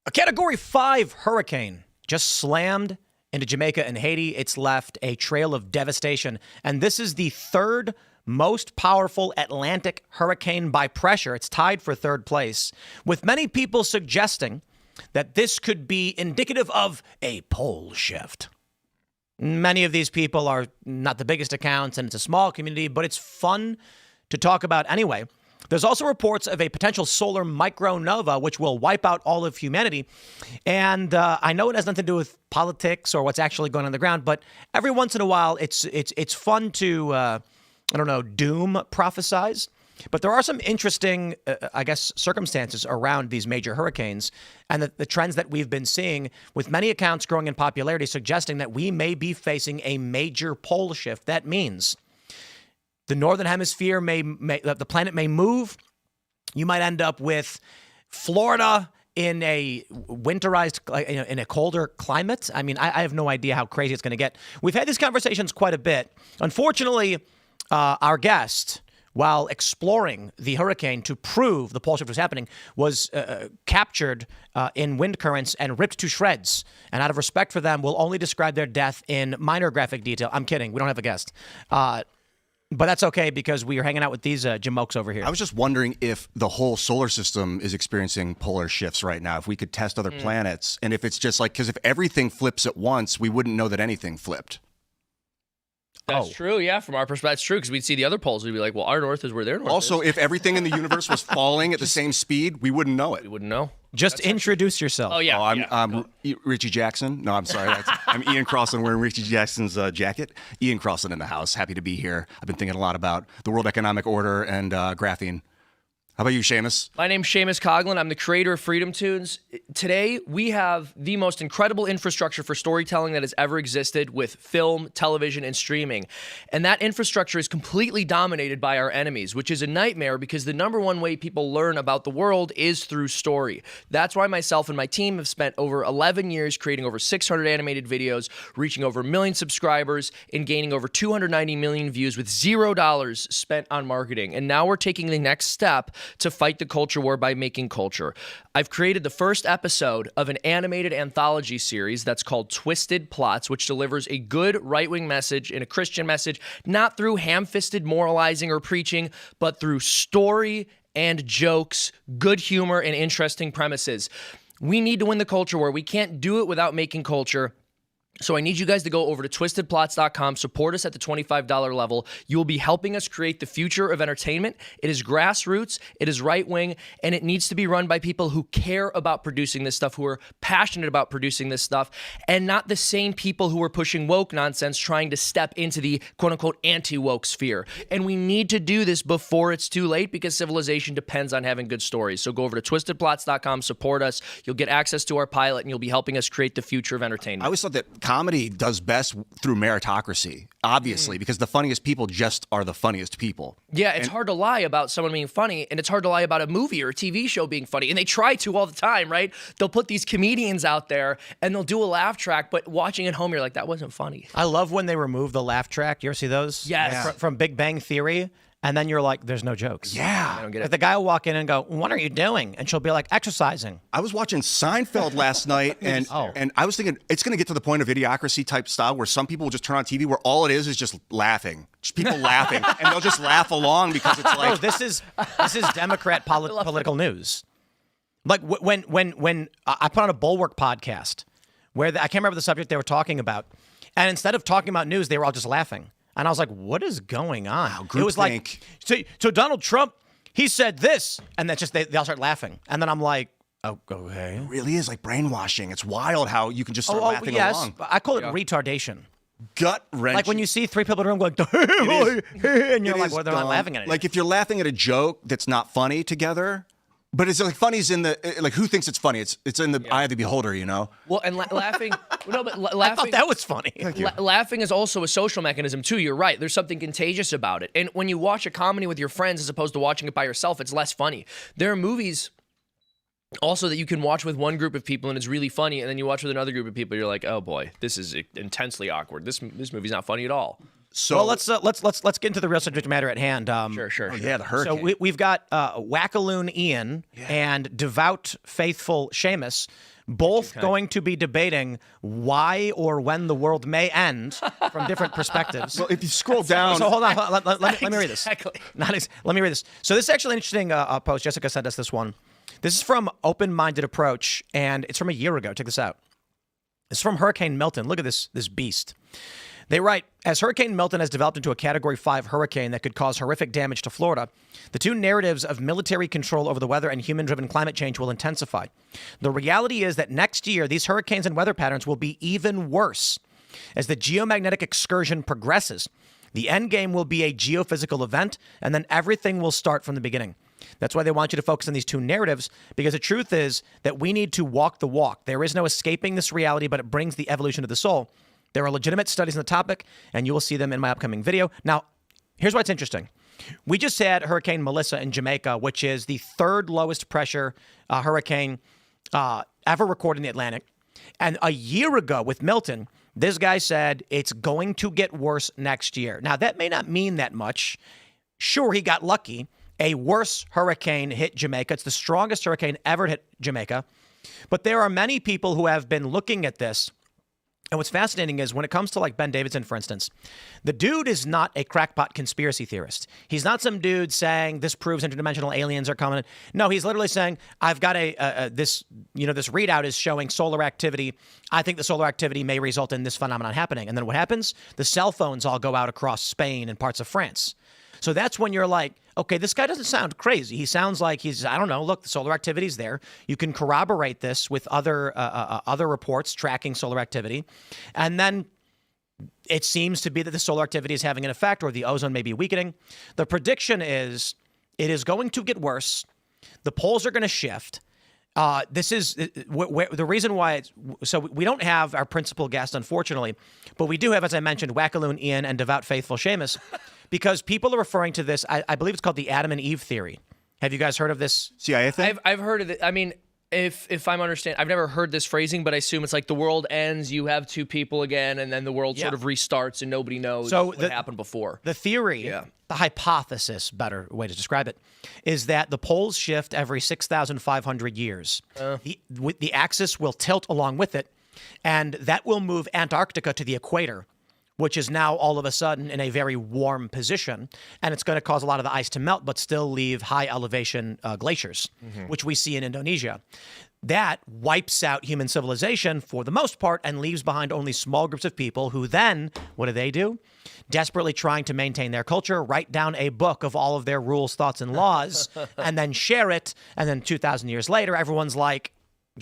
A Category 5 hurricane just slammed into Jamaica and Haiti. It's left a trail of devastation. And this is the third most powerful Atlantic hurricane by pressure. It's tied for third place, with many people suggesting that this could be indicative of a pole shift. Many of these people are not the biggest accounts, and it's a small community, but it's fun to talk about anyway. There's also reports of a potential solar micronova, which will wipe out all of humanity. And I know it has nothing to do with politics or what's actually going on the ground, but every once in a while, it's fun to, doom prophesize. But there are some interesting, circumstances around these major hurricanes and the trends that we've been seeing, with many accounts growing in popularity, suggesting that we may be facing a major pole shift. That means the northern hemisphere the planet may move. You might end up with Florida in a winterized, in a colder climate. I mean, I have no idea how crazy it's going to get. We've had these conversations quite a bit. Unfortunately, our guest, while exploring the hurricane to prove the pole shift was happening, was captured in wind currents and ripped to shreds. And out of respect for them, we'll only describe their death in minor graphic detail. I'm kidding. We don't have a guest. But that's okay, because we are hanging out with these jamokes over here. I was just wondering if the whole solar system is experiencing polar shifts right now, if we could test other planets, and if it's just like, because if everything flips at once, we wouldn't know that anything flipped. That's true, yeah. From our perspective, that's true, because we'd see the other poles. We'd be like, well, our north is where their north Also, is. if everything in the universe was falling at the same speed, we wouldn't know it. We wouldn't know. Just introduce yourself. Oh, yeah. I'm Richie Jackson. No, I'm sorry. I'm Ian Crossland, wearing Richie Jackson's jacket. Ian Crossland in the house. Happy to be here. I've been thinking a lot about the World Economic Order and graphene. How about you, Seamus? My name's Seamus Coughlin. I'm the creator of Freedom Tunes. Today, we have the most incredible infrastructure for storytelling that has ever existed, with film, television, and streaming. And that infrastructure is completely dominated by our enemies, which is a nightmare, because the number one way people learn about the world is through story. That's why myself and my team have spent over 11 years creating over 600 animated videos, reaching over 1 million subscribers, and gaining over 290 million views with $0 spent on marketing. And now we're taking the next step to fight the culture war by making culture. I've created the first episode of an animated anthology series that's called Twisted Plots, which delivers a good right-wing message and a Christian message, not through ham-fisted moralizing or preaching, but through story and jokes, good humor, and interesting premises. We need to win the culture war. We can't do it without making culture. So I need you guys to go over to twistedplots.com, support us at the $25 level. You will be helping us create the future of entertainment. It is grassroots, it is right-wing, and it needs to be run by people who care about producing this stuff, who are passionate about producing this stuff, and not the same people who are pushing woke nonsense, trying to step into the quote-unquote anti-woke sphere. And we need to do this before it's too late, because civilization depends on having good stories. So go over to twistedplots.com, support us. You'll get access to our pilot, and you'll be helping us create the future of entertainment. I always thought that comedy does best through meritocracy, obviously, because the funniest people just are the funniest people. Yeah, it's hard to lie about someone being funny, and it's hard to lie about a movie or a TV show being funny, and they try to all the time, right? They'll put these comedians out there, and they'll do a laugh track, but watching at home, you're like, that wasn't funny. I love when they remove the laugh track. You ever see those? Yes. Yeah. From Big Bang Theory. And then you're like, there's no jokes. Yeah. I don't get it. Like the guy will walk in and go, what are you doing? And she'll be like, exercising. I was watching Seinfeld last night, and I was thinking it's going to get to the point of Idiocracy type style where some people will just turn on TV where all it is just laughing. Just people laughing. And they'll just laugh along because it's like... Oh, this is Democrat political news. Like when I put on a Bulwark podcast where I can't remember the subject they were talking about. And instead of talking about news, they were all just laughing. And I was like, what is going on? Wow, it was like, so Donald Trump, he said this, and that's just, they all start laughing. And then I'm like, oh, okay. It really is like brainwashing. It's wild how you can just start laughing along. I call it retardation. Gut-wrenching. Like when you see three people in the room going, and you're like, well, they're not laughing at it. Like if you're laughing at a joke that's not funny together, but it's like funny's in the, like who thinks it's funny? It's in the eye of the beholder, you know? Well, and laughing, no, but laughing. I thought that was funny. Laughing is also a social mechanism too. You're right. There's something contagious about it. And when you watch a comedy with your friends as opposed to watching it by yourself, it's less funny. There are movies Also, that you can watch with one group of people and it's really funny, and then you watch with another group of people, you're like, oh boy, this is intensely awkward. This movie's not funny at all. So Well, let's get into the real subject matter at hand. Sure. yeah, the hurricane. So we've got Wackaloon Ian and devout, faithful Seamus, both going to be debating why or when the world may end from different perspectives. well, if you scroll down, So hold on, let me read this. Exactly. Let me read this. So this is actually an interesting post. Jessica sent us this one. This is from Open Minded Approach, and it's from a year ago. Check this out. It's from Hurricane Milton. Look at this beast. They write, as Hurricane Milton has developed into a Category 5 hurricane that could cause horrific damage to Florida, the two narratives of military control over the weather and human-driven climate change will intensify. The reality is that next year, these hurricanes and weather patterns will be even worse. As the geomagnetic excursion progresses, the end game will be a geophysical event, and then everything will start from the beginning. That's why they want you to focus on these two narratives, because the truth is that we need to walk the walk. There is no escaping this reality, but it brings the evolution of the soul. There are legitimate studies on the topic, and you will see them in my upcoming video. Now, here's what's interesting. We just had Hurricane Melissa in Jamaica, which is the third lowest pressure hurricane ever recorded in the Atlantic. And a year ago with Milton, this guy said it's going to get worse next year. Now, that may not mean that much. Sure, he got lucky. A worse hurricane hit Jamaica. It's the strongest hurricane ever hit Jamaica. But there are many people who have been looking at this. And what's fascinating is when it comes to like Ben Davidson, for instance, the dude is not a crackpot conspiracy theorist. He's not some dude saying this proves interdimensional aliens are coming. No, he's literally saying, I've got this readout is showing solar activity. I think the solar activity may result in this phenomenon happening. And then what happens? The cell phones all go out across Spain and parts of France. So that's when you're like, okay, this guy doesn't sound crazy. He sounds like I don't know, look, the solar activity's there. You can corroborate this with other reports tracking solar activity. And then it seems to be that the solar activity is having an effect, or the ozone may be weakening. The prediction is it is going to get worse. The poles are going to shift. This is the reason why. So we don't have our principal guest, unfortunately, but we do have, as I mentioned, Wackaloon Ian and devout faithful Seamus, because people are referring to this. I believe it's called the Adam and Eve theory. Have you guys heard of this? CIA thing? I've heard of it. I mean, if I'm understanding, I've never heard this phrasing, but I assume it's like the world ends, you have two people again, and then the world sort of restarts and nobody knows what happened before. The theory, the hypothesis, better way to describe it, is that the poles shift every 6,500 years. The axis will tilt along with it, and that will move Antarctica to the equator, which is now all of a sudden in a very warm position. And it's going to cause a lot of the ice to melt, but still leave high elevation glaciers, which we see in Indonesia. That wipes out human civilization for the most part and leaves behind only small groups of people who then, what do? Desperately trying to maintain their culture, write down a book of all of their rules, thoughts, and laws, and then share it. And then 2,000 years later, everyone's like,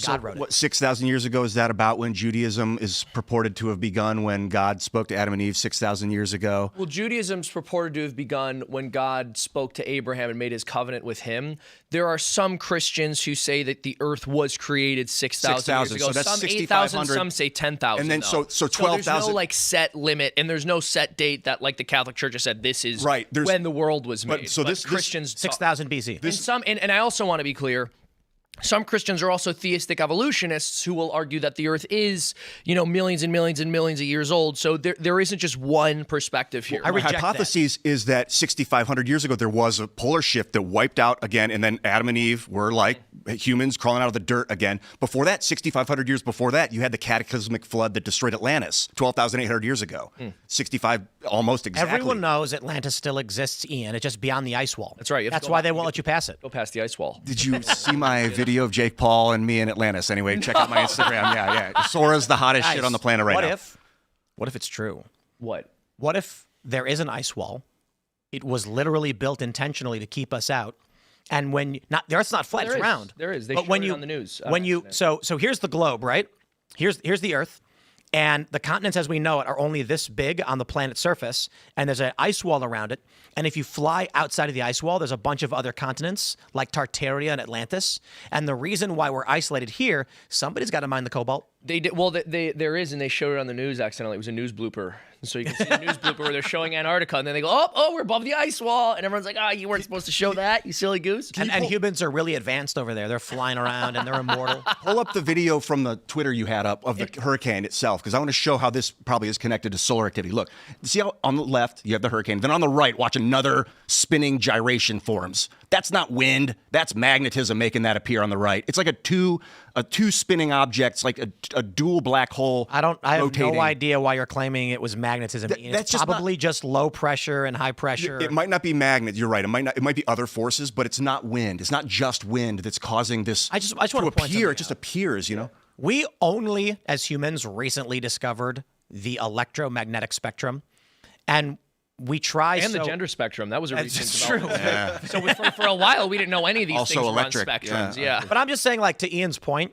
God wrote it. What, 6,000 years ago, is that about when Judaism is purported to have begun, when God spoke to Adam and Eve 6,000 years ago? Well, Judaism's purported to have begun when God spoke to Abraham and made his covenant with him. There are some Christians who say that the earth was created 6,000 years ago. So that's some 6,500. 8,000, some say 10,000. And then so 12,000. There's no like set limit, and there's no set date that like the Catholic Church has said this is when the world was made. So this Christians 6,000 BC. And I also want to be clear. Some Christians are also theistic evolutionists who will argue that the earth is, millions and millions and millions of years old. So there isn't just one perspective here. My hypothesis is that 6,500 years ago, there was a polar shift that wiped out again, and then Adam and Eve were like humans crawling out of the dirt again. Before that, 6,500 years before that, you had the cataclysmic flood that destroyed Atlantis 12,800 years ago. 65, almost exactly. Everyone knows Atlantis still exists, Ian. It's just beyond the ice wall. That's right. That's why they won't let you pass it. Go past the ice wall. Did you see my video of Jake Paul and me in Atlantis? Anyway, check out my Instagram. Yeah. Sora's the hottest shit on the planet right now. What if it's true? What if there is an ice wall? It was literally built intentionally to keep us out. And when the Earth's not flat, it's round. There is. They but showed it on the news. So here's the globe, right? Here's the Earth. And the continents as we know it are only this big on the planet's surface, and there's an ice wall around it. And if you fly outside of the ice wall, there's a bunch of other continents like Tartaria and Atlantis. And the reason why we're isolated here, somebody's got to mine the cobalt. They did well. There is, and they showed it on the news accidentally. It was a news blooper, so you can see the news blooper where they're showing Antarctica, and then they go, "Oh, we're above the ice wall," and everyone's like, "Ah, you weren't supposed to show that, you silly goose." And humans are really advanced over there. They're flying around and they're immortal. Pull up the video from the Twitter you had up of the hurricane itself, because I want to show how this probably is connected to solar activity. Look, see how on the left you have the hurricane, then on the right, watch another spinning gyration forms. That's not wind. That's magnetism making that appear on the right. It's like a two spinning objects, like a dual black hole. I have rotating. no idea why you're claiming it was magnetism. It's probably just low pressure and high pressure. It might not be magnet. You're right. It might be other forces, but it's not wind. It's not just wind that's causing this. I just want to point appear. something It just out. appears. You know. We only, as humans, recently discovered the electromagnetic spectrum, and we try and the gender spectrum. That was a recent It's true. development. So for a while, we didn't know any of these Also things electric, were on spectrums. yeah. But I'm just saying, like, to Ian's point,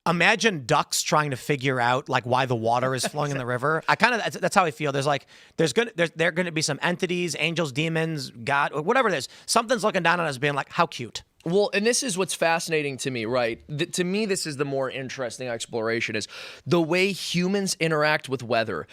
imagine ducks trying to figure out like why the water is flowing in the river. That's how I feel. There's gonna be some entities, angels, demons, God, whatever it is. Something's looking down on us, being like, how cute. Well, and this is what's fascinating to me, right? To me, this is the more interesting exploration is the way humans interact with weather.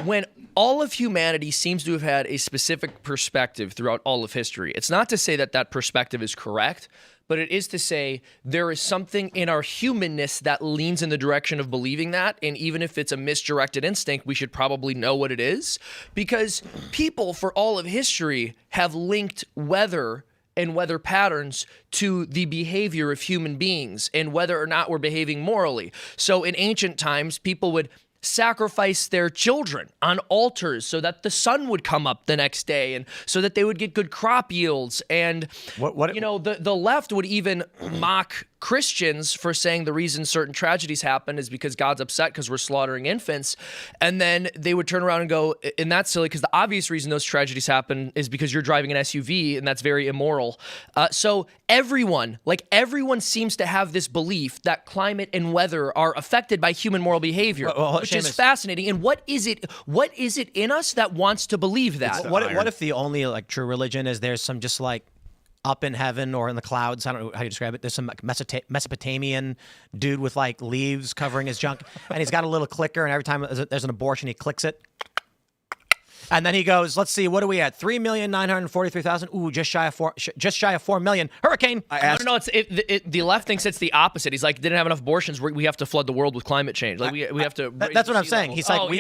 When all of humanity seems to have had a specific perspective throughout all of history, it's not to say that that perspective is correct, but it is to say there is something in our humanness that leans in the direction of believing that. And even if it's a misdirected instinct, we should probably know what it is. Because people for all of history have linked weather and weather patterns to the behavior of human beings and whether or not we're behaving morally. So in ancient times, people would sacrifice their children on altars so that the sun would come up the next day and so that they would get good crop yields. And the left would even mock Christians for saying the reason certain tragedies happen is because God's upset because we're slaughtering infants. And then they would turn around and go, and that's silly because the obvious reason those tragedies happen is because you're driving an SUV and that's very immoral. So everyone seems to have this belief that climate and weather are affected by human moral behavior, which is fascinating. And what is it in us that wants to believe that? What if the only like true religion is there's some just like up in heaven or in the clouds, I don't know how you describe it, there's some like Mesopotamian dude with like leaves covering his junk, and he's got a little clicker, and every time there's an abortion, he clicks it. And then he goes, let's see, what are we at? 3,943,000. Ooh, just shy of 4 million. Hurricane. No, the left thinks it's the opposite. He's like, didn't have enough abortions. We have to flood the world with climate change. Like we have to. That's what I'm saying. He's like,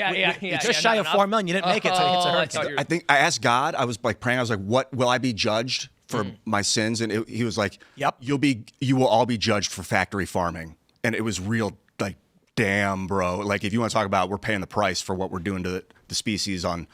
just shy of 4 million. You didn't make it, so he hits a hurricane. I think I asked God. I was like praying. I was like, "What will I be judged for my sins?" And he was like, "Yep, you will all be judged for factory farming." And it was real, like, damn, bro. Like, if you want to talk about, we're paying the price for what we're doing to the species on.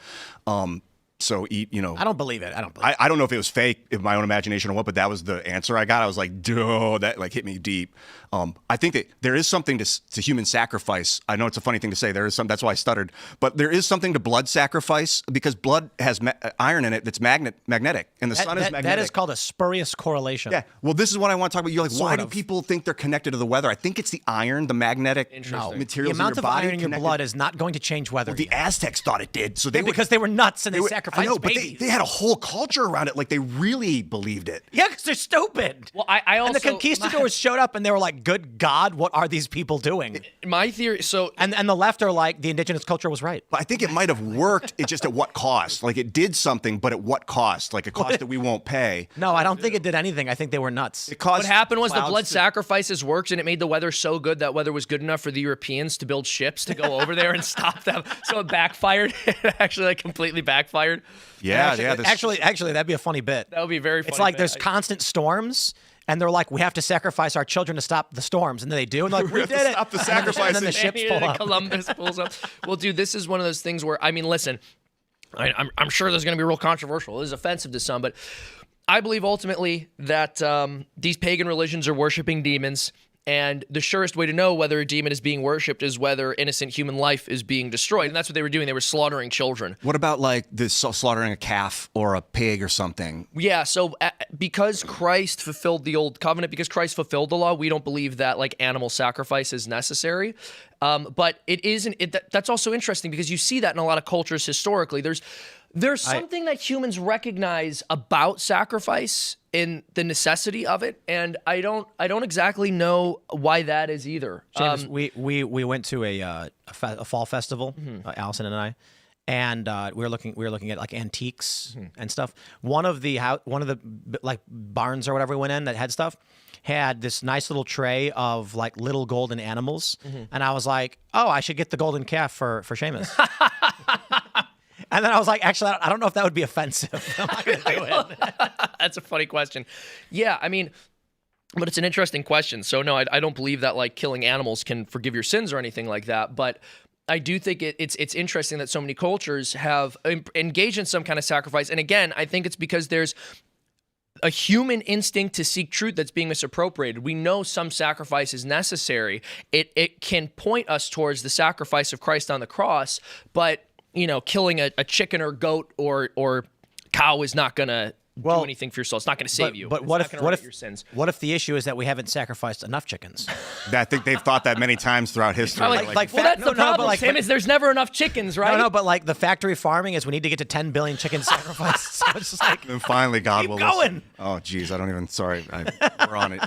So eat, I don't believe it. I don't know if it was fake, if my own imagination or what, but that was the answer I got. I was like, duh, that like hit me deep. I think that there is something to human sacrifice. I know it's a funny thing to say. There is some. That's why I stuttered. But there is something to blood sacrifice because blood has iron in it that's magnetic, and the sun is magnetic. That is called a spurious correlation. Yeah. Well, this is what I want to talk about. You're like, why do people think they're connected to the weather? I think it's the iron, the magnetic materials the amount in your of body iron in your blood is not going to change weather. Well, the Aztecs thought it did, so because they were nuts and they sacrificed babies. But they had a whole culture around it. Like they really believed it. Yeah, because they're stupid. Well, I also and the conquistadors showed up and they were like, "Good God, what are these people doing?" My theory. So and the left are like, the indigenous culture was right. But I think it might have worked. It's just at what cost? Like it did something, but at what cost? Like a cost that we won't pay. No, I don't think it did anything. I think they were nuts. What happened was the blood sacrifices worked, and it made the weather so good that weather was good enough for the Europeans to build ships to go over there and stop them. So it backfired. It actually like completely backfired. Yeah, Actually, that'd be a funny bit. That would be very funny. It's like there's constant storms, and they're like, we have to sacrifice our children to stop the storms, and then they do, and they're like, we did it. Stop the sacrifice. And then the ships pull up. Columbus pulls up. Well, dude, this is one of those things where, I mean, listen, I'm sure there's going to be real controversial. This is offensive to some, but I believe ultimately that these pagan religions are worshiping demons. And the surest way to know whether a demon is being worshipped is whether innocent human life is being destroyed. And that's what they were doing. They were slaughtering children. What about like this slaughtering a calf or a pig or something? Yeah, so because Christ fulfilled the old covenant, because Christ fulfilled the law, we don't believe that like animal sacrifice is necessary. But it isn't. That's also interesting because you see that in a lot of cultures historically. There's There's something that humans recognize about sacrifice and the necessity of it, and I don't exactly know why that is either. James, we went to a fall festival, Allison and I, and we were looking at like antiques and stuff. One of the like barns or whatever we went in that had stuff had this nice little tray of like little golden animals, and I was like, oh, I should get the golden calf for Seamus. And then I was like, actually, I don't know if that would be offensive. I'm not going to do it. That's a funny question. Yeah, I mean, but it's an interesting question. So no, I don't believe that like killing animals can forgive your sins or anything like that. But I do think it's interesting that so many cultures have engaged in some kind of sacrifice. And again, I think it's because there's a human instinct to seek truth that's being misappropriated. We know some sacrifice is necessary. It can point us towards the sacrifice of Christ on the cross, but killing a chicken or goat or cow is not going to do anything for your soul. It's not going to save you. But what if your sins? What if the issue is that we haven't sacrificed enough chickens? I think they've thought that many times throughout history. That's the problem, Sam, is there's never enough chickens, right? No, but like the factory farming is we need to get to 10 billion chickens sacrificed. So it's just like, and finally, God keep will going. Listen. Oh, geez, I don't even. Sorry, we're on it.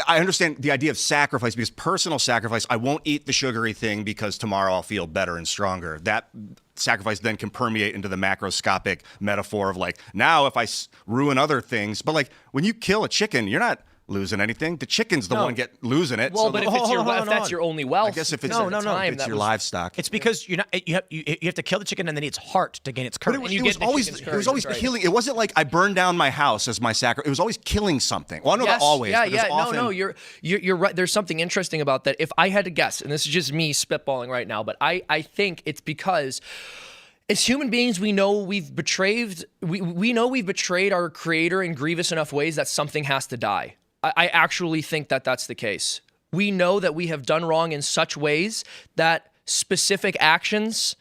I understand the idea of sacrifice because personal sacrifice, I won't eat the sugary thing because tomorrow I'll feel better and stronger. That sacrifice then can permeate into the macroscopic metaphor of like, now if I ruin other things, but like when you kill a chicken, you're not losing anything. The chicken's the one losing it. Well, but if that's your only wealth, I guess if it's it's your livestock. It's because you have to kill the chicken and then its heart to gain its courage. But it was always killing. It wasn't like I burned down my house as my sacrifice. It was always killing something. Well, I know not always. Yeah. Often... No. You're right. There's something interesting about that. If I had to guess, and this is just me spitballing right now, but I think it's because as human beings, we know we've betrayed. We know we've betrayed our Creator in grievous enough ways that something has to die. I actually think that that's the case. We know that we have done wrong in such ways that specific actions,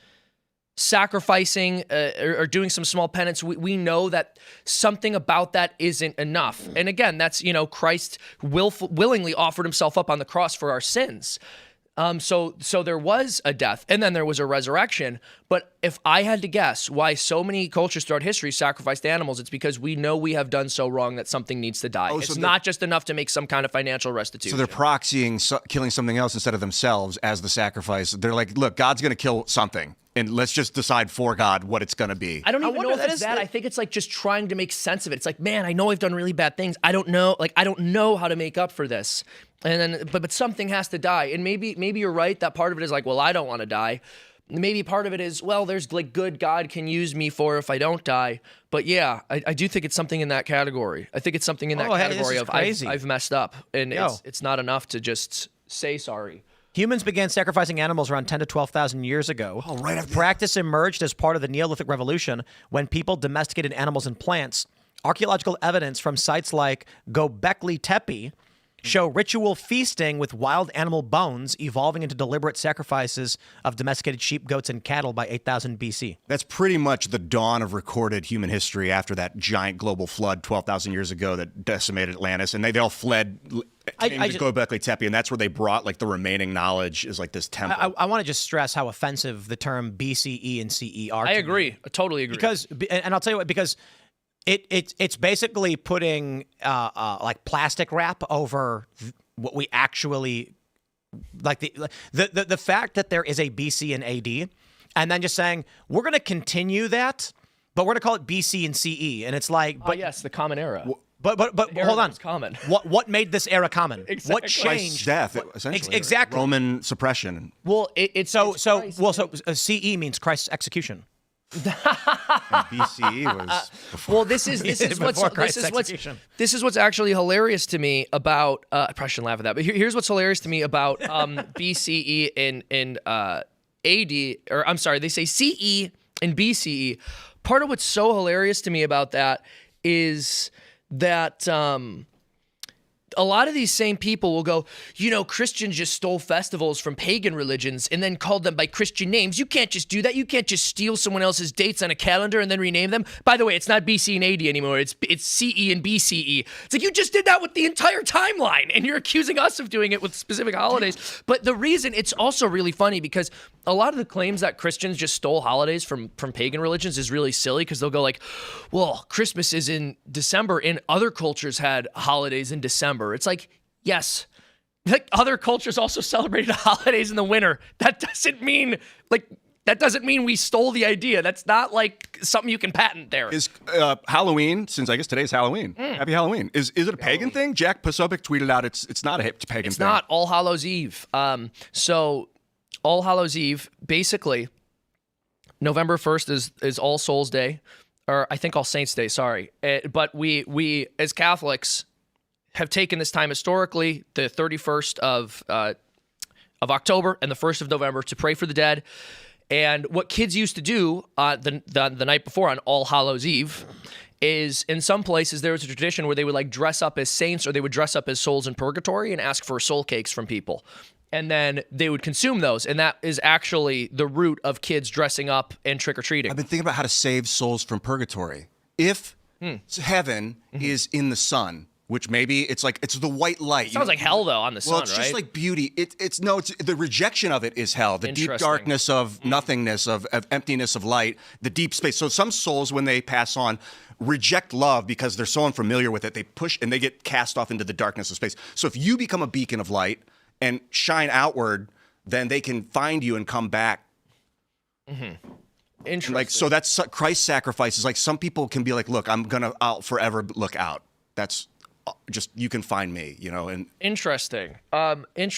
sacrificing or doing some small penance, we know that something about that isn't enough. And again, that's, Christ willingly offered himself up on the cross for our sins. So there was a death and then there was a resurrection. But if I had to guess why so many cultures throughout history sacrificed animals, it's because we know we have done so wrong that something needs to die. It's not just enough to make some kind of financial restitution. So they're proxying killing something else instead of themselves as the sacrifice. They're like, look, God's going to kill something. And let's just decide for God what it's going to be. I don't even know if it's that. I think it's like just trying to make sense of it. It's like, man, I know I've done really bad things. I don't know how to make up for this. And then, but something has to die. And maybe you're right. That part of it is like, well, I don't want to die. Maybe part of it is, well, there's like good God can use me for if I don't die. But yeah, I do think it's something in that category. I think it's something in that category of I've messed up. And it's not enough to just say sorry. Humans began sacrificing animals around 10 to 12,000 years ago. Practice emerged as part of the Neolithic Revolution when people domesticated animals and plants. Archaeological evidence from sites like Göbekli Tepe show ritual feasting with wild animal bones evolving into deliberate sacrifices of domesticated sheep, goats, and cattle by 8,000 BC. That's pretty much the dawn of recorded human history after that giant global flood 12,000 years ago that decimated Atlantis, and they all fled to Göbekli Tepe, and that's where they brought like the remaining knowledge is like this temple. I want to just stress how offensive the term BCE and CE are. I agree. I totally agree. And I'll tell you what, because it's basically putting like plastic wrap over what we actually like the fact that there is a BC and AD, and then just saying we're going to continue that, but we're going to call it BC and CE, and it's like, but yes, the common era. But hold on. Common. What made this era common? Exactly. What changed? Death, essentially. Exactly. Roman suppression. Well, so CE means Christ's execution. And BCE was before. Well, this is what's actually hilarious to me about. I probably shouldn't laugh at that, but here's what's hilarious to me about BCE and AD, or I'm sorry, they say CE and BCE. Part of what's so hilarious to me about that is that a lot of these same people will go, Christians just stole festivals from pagan religions and then called them by Christian names. You can't just do that. You can't just steal someone else's dates on a calendar and then rename them. By the way, it's not BC and AD anymore. It's CE and BCE. It's like you just did that with the entire timeline and you're accusing us of doing it with specific holidays. But the reason it's also really funny because a lot of the claims that Christians just stole holidays from pagan religions is really silly, because they'll go like, well, Christmas is in December and other cultures had holidays in December. It's like, yes, like other cultures also celebrated holidays in the winter. That doesn't mean we stole the idea. That's not like something you can patent there. Is Halloween, since I guess today's Halloween, Happy Halloween. Is it a pagan thing? Jack Posobiec tweeted out it's not a pagan thing. It's not. All Hallows Eve. So All Hallows Eve, basically, November 1st is All Souls Day, or I think All Saints Day, sorry. But we as Catholics have taken this time historically, the 31st of October and the 1st of November, to pray for the dead. And what kids used to do the night before on All Hallows Eve is, in some places there was a tradition where they would like dress up as saints, or they would dress up as souls in purgatory and ask for soul cakes from people. And then they would consume those. And that is actually the root of kids dressing up and trick-or-treating. I've been thinking about how to save souls from purgatory. If heaven is in the sun, which maybe it's the white light. Sounds like hell though on the sun, well, it's just like beauty. It's the rejection of it is hell. The deep darkness of nothingness, of emptiness of light, the deep space. So some souls, when they pass on, reject love because they're so unfamiliar with it. They push and they get cast off into the darkness of space. So if you become a beacon of light and shine outward, then they can find you and come back. Interesting. Like, so that's Christ's sacrifice. Is like, some people can be like, look, I'll forever look out. That's just, you can find me, and interesting.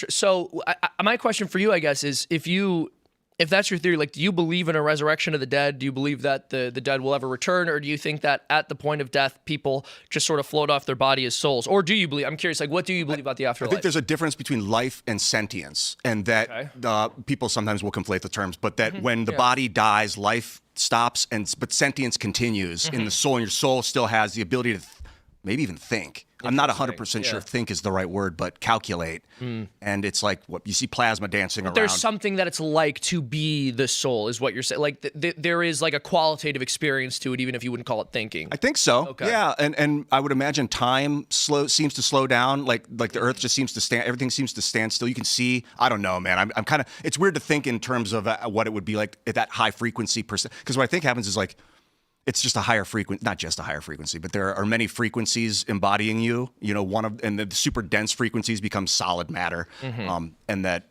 So my question for you, I guess, is if that's your theory, like, do you believe in a resurrection of the dead? Do you believe that the dead will ever return? Or do you think that at the point of death, people just sort of float off their body as souls? Or do you believe, I'm curious, like, what do you believe about the afterlife? I think there's a difference between life and sentience, and that people sometimes will conflate the terms, but that when the body dies, life stops, but sentience continues in the soul, and your soul still has the ability to maybe even think. I'm not 100% sure think is the right word, but calculate. And it's like what you see plasma dancing around. There's something that it's like to be the soul, is what you're saying. Like there is like a qualitative experience to it, even if you wouldn't call it thinking. I think so. Okay. Yeah, and I would imagine time seems to slow down. Like the Earth just seems to stand. Everything seems to stand still. You can see. I don't know, man. I'm kind of. It's weird to think in terms of what it would be like at that high frequency percent. Because what I think happens is like, it's just a higher frequency, not just a higher frequency, but there are many frequencies embodying you. And the super dense frequencies become solid matter, and that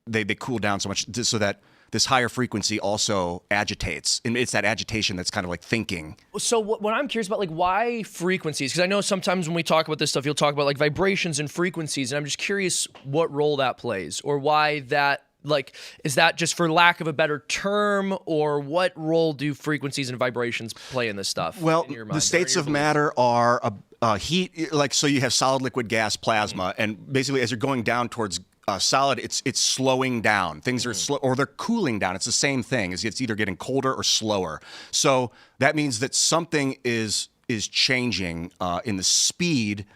they cool down so much so that this higher frequency also agitates, and it's that agitation that's kind of like thinking. So what I'm curious about, like, why frequencies? Because I know sometimes when we talk about this stuff, you'll talk about like vibrations and frequencies, and I'm just curious what role that plays, or why that. Like, is that just for lack of a better term, or what role do frequencies and vibrations play in this stuff? Well, in your mind, the states of matter are heat, like, so you have solid, liquid, gas, plasma, and basically as you're going down towards solid, it's slowing down. Things are slow, or they're cooling down. It's the same thing. It's either getting colder or slower. So that means that something is changing in the speed,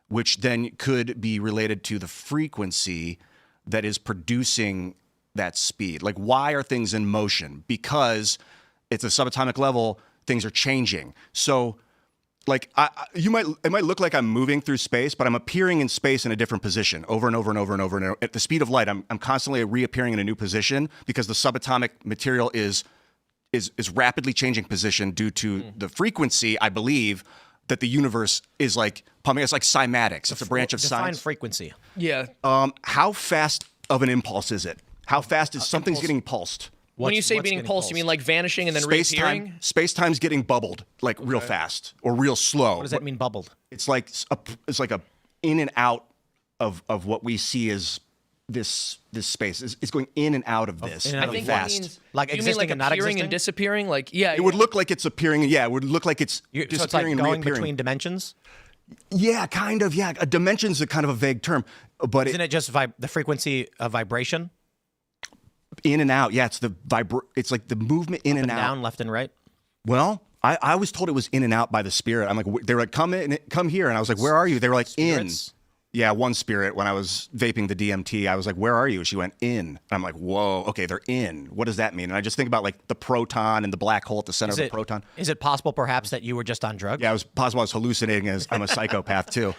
which then could be related to the frequency that is producing that speed. Like, why are things in motion? Because it's a subatomic level, things are changing. So, like, it might look like I'm moving through space, but I'm appearing in space in a different position over and over and over and over. And at the speed of light, I'm constantly reappearing in a new position because the subatomic material is rapidly changing position due to the frequency, I believe, that the universe is like pumping. It's like cymatics. It's a branch of Define science. frequency. Yeah. How fast of an impulse is it? How fast is something's getting pulsed? When you say being pulsed, you mean like vanishing and then reappearing? Space-time's getting bubbled, like real fast or real slow. What does that mean, bubbled? It's like a in and out of what we see as this space. It's going in and out of this. I think fast. that means, Like you mean existing like and not appearing existing? and disappearing? Like, yeah. It would look like it's appearing. Yeah, it would look like it's So it's like disappearing and going reappearing. between dimensions? Yeah, kind of. Yeah, a dimension's a kind of a vague term, but Isn't it just the frequency of vibration? In and out. Yeah, it's it's like the movement in and out. Down, left and right? Well, I was told it was in and out by the spirit. I'm like, they were like, come here, and I was like, where are you? They were like, Spirits? in. Yeah, one spirit. When I was vaping the DMT, I was like, where are you? She went in. And I'm like, whoa, okay, they're in. What does that mean? And I just think about like the proton and the black hole at the center of the proton. Is it possible perhaps that you were just on drugs? Yeah, it was possible I was hallucinating as I'm a psychopath too.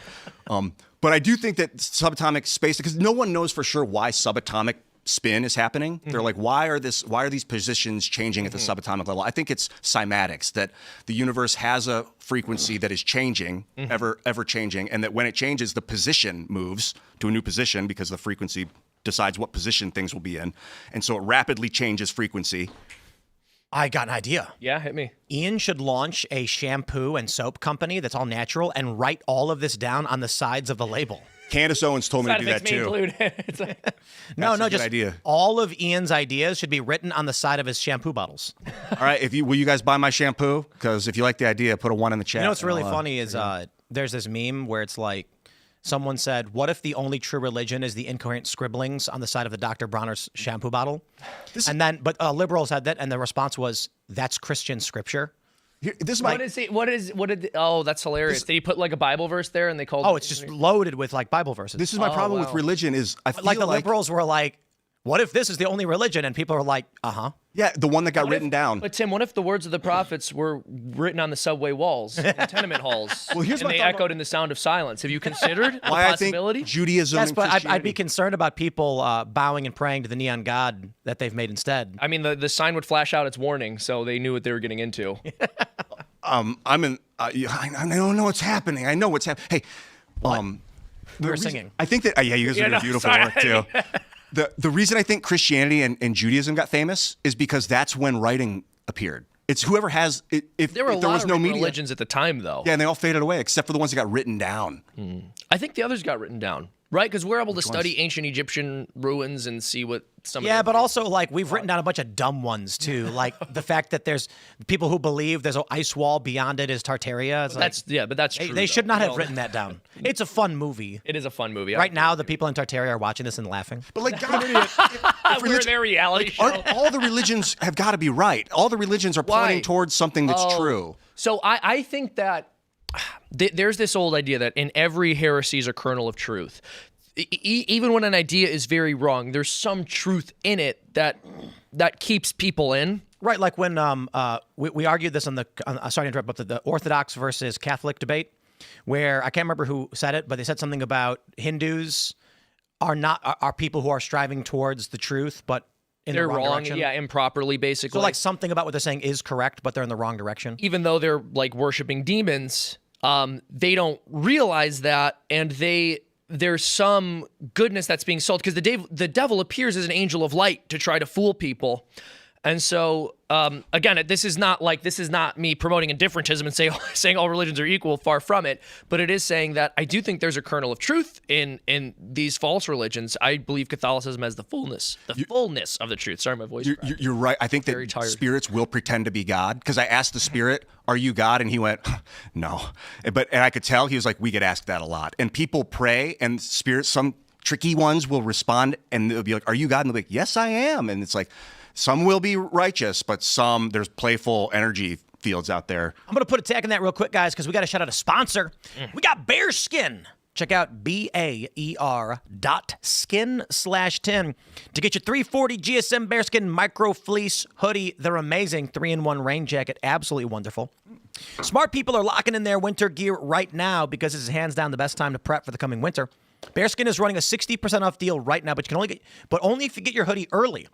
But I do think that subatomic space, because no one knows for sure why subatomic spin is happening. They're like, why are these positions changing at the subatomic level? I think it's cymatics, that the universe has a frequency that is changing, ever changing, and that when it changes, the position moves to a new position because the frequency decides what position things will be in. And so it rapidly changes frequency. I got an idea. Yeah, hit me. Ian should launch a shampoo and soap company that's all natural and write all of this down on the sides of the label. Candace Owens told me to do that Side too. effects may include. No, That's a good just idea. all of Ian's ideas should be written on the side of his shampoo bottles. All right, will you guys buy my shampoo? Because if you like the idea, put a 1 in the chat. You know what's and really I'll, funny is there's this meme where it's like someone said, "What if the only true religion is the incoherent scribblings on the side of the Dr. Bronner's shampoo bottle?" But liberals had that, and the response was, "That's Christian scripture." This is my. Oh, that's hilarious. Did he put like a Bible verse there and they called Oh, it's just loaded with like Bible verses. This is my problem with religion. Is I feel like the liberals were like, "What if this is the only religion?" And people are like, Yeah, the one that got written down. But Tim, what if the words of the prophets were written on the subway walls, and tenement halls, Well, here's and my they thought echoed in the sound of silence? Have you considered the Why I think possibility? Judaism Yes, and but Christianity. I'd be concerned about people bowing and praying to the neon god that they've made instead. I mean, the sign would flash out its warning, so they knew what they were getting into. I'm in. I don't know what's happening. I know what's happening. Hey, We were singing. I think that. Yeah, you guys are doing beautiful work too. The reason I think Christianity and Judaism got famous is because that's when writing appeared. It's whoever has. If There were a there lot was of no written media, religions at the time, though. yeah, and they all faded away except for the ones that got written down. I think the others got written down, right? Because we're able to study ancient Egyptian ruins and see what some. Yeah, of but also like we've written down a bunch of dumb ones too, like the fact that there's people who believe there's an ice wall beyond it is Tartaria. It's like, but that's true. they should though. not have written that down. It's a fun movie. It is a fun movie. Right now, the people in Tartaria are watching this and laughing. But like, God, we're in their reality show. all the religions have got to be right. All the religions are pointing Why? towards something that's true. So I think that there's this old idea that in every heresy is a kernel of truth. Even when an idea is very wrong, there's some truth in it that keeps people in. Right, like when we argued this on the sorry to interrupt, but the Orthodox versus Catholic debate, where I can't remember who said it, but they said something about Hindus are people who are striving towards the truth, but They're the wrong wrong, direction. yeah, improperly, basically. So like something about what they're saying is correct, but they're in the wrong direction. Even though they're like worshiping demons, they don't realize that, and there's some goodness that's being sold because the devil appears as an angel of light to try to fool people. And so, again, this is not me promoting indifferentism and saying all religions are equal. Far from it. But it is saying that I do think there's a kernel of truth in these false religions. I believe Catholicism has the fullness of the truth. Sorry, my voice. You're right. I think that spirits will pretend to be God. Because I asked the spirit, "Are you God?" And he went, "No." And I could tell he was like, "We get asked that a lot." And people pray, and spirits, some tricky ones, will respond, and they'll be like, "Are you God?" And they'll be like, "Yes, I am." And it's like, some will be righteous, but there's playful energy fields out there. I'm going to put a tag in that real quick, guys, because we got to shout out a sponsor. We got Bearskin. Check out BAER.skin/10 to get your 340 GSM Bearskin Micro Fleece Hoodie. They're amazing. 3-in-1 rain jacket. Absolutely wonderful. Smart people are locking in their winter gear right now because this is hands down the best time to prep for the coming winter. Bearskin is running a 60% off deal right now, but only if you get your hoodie early.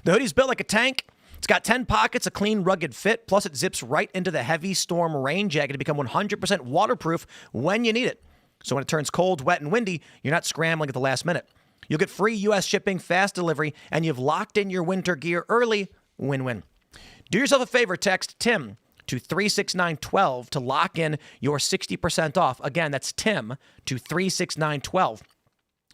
The hoodie's built like a tank. It's got 10 pockets, a clean, rugged fit, plus it zips right into the heavy storm rain jacket to become 100% waterproof when you need it. So when it turns cold, wet, and windy, you're not scrambling at the last minute. You'll get free U.S. shipping, fast delivery, and you've locked in your winter gear early. Win-win. Do yourself a favor, text Tim to 36912 to lock in your 60% off. Again, that's Tim to 36912.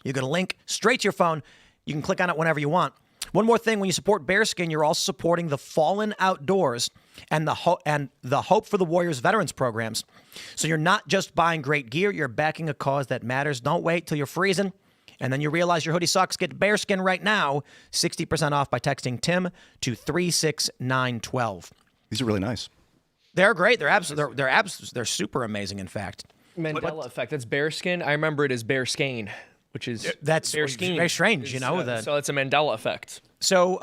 You get a link straight to your phone. You can click on it whenever you want. One more thing, when you support Bearskin, you're also supporting the Fallen Outdoors and the Hope for the Warriors Veterans programs. So you're not just buying great gear, you're backing a cause that matters. Don't wait till you're freezing, and then you realize your hoodie sucks. Get Bearskin right now, 60% off by texting Tim to 36912. These are really nice. They're great. They're super amazing, in fact. Mandela effect. That's bearskin. I remember it as bearskin, which is That's bearskin. very strange, you know. So it's a Mandela effect. So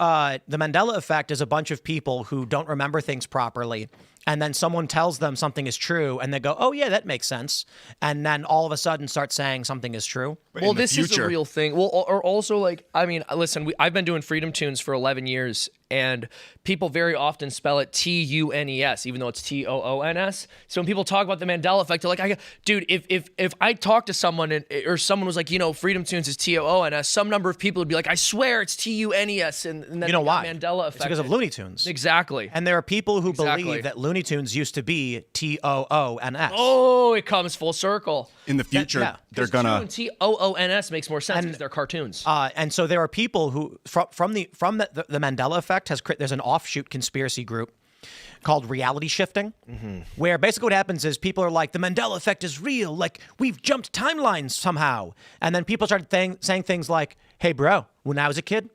the Mandela effect is a bunch of people who don't remember things properly. And then someone tells them something is true, and they go, "Oh yeah, that makes sense." And then all of a sudden, start saying something is true. Well, this is a real thing. Well, or also like, I mean, listen, I've been doing Freedom Tunes for 11 years, and people very often spell it Tunes, even though it's Toons. So when people talk about the Mandela effect, they're like, dude, if I talk to someone or someone was like, Freedom Tunes is Toons, some number of people would be like, I swear it's Tunes, and then you know why? Mandela effect. It's because of Looney Tunes. Exactly. And there are people who believe that Looney Tunes used to be Toons. Oh, it comes full circle. In the future, they're gonna Toons makes more sense because they're cartoons. And so there are people who, from the Mandela effect, there's an offshoot conspiracy group called reality shifting, where basically what happens is people are like, the Mandela effect is real, like we've jumped timelines somehow. And then people started saying things like, hey bro, when I was a kid,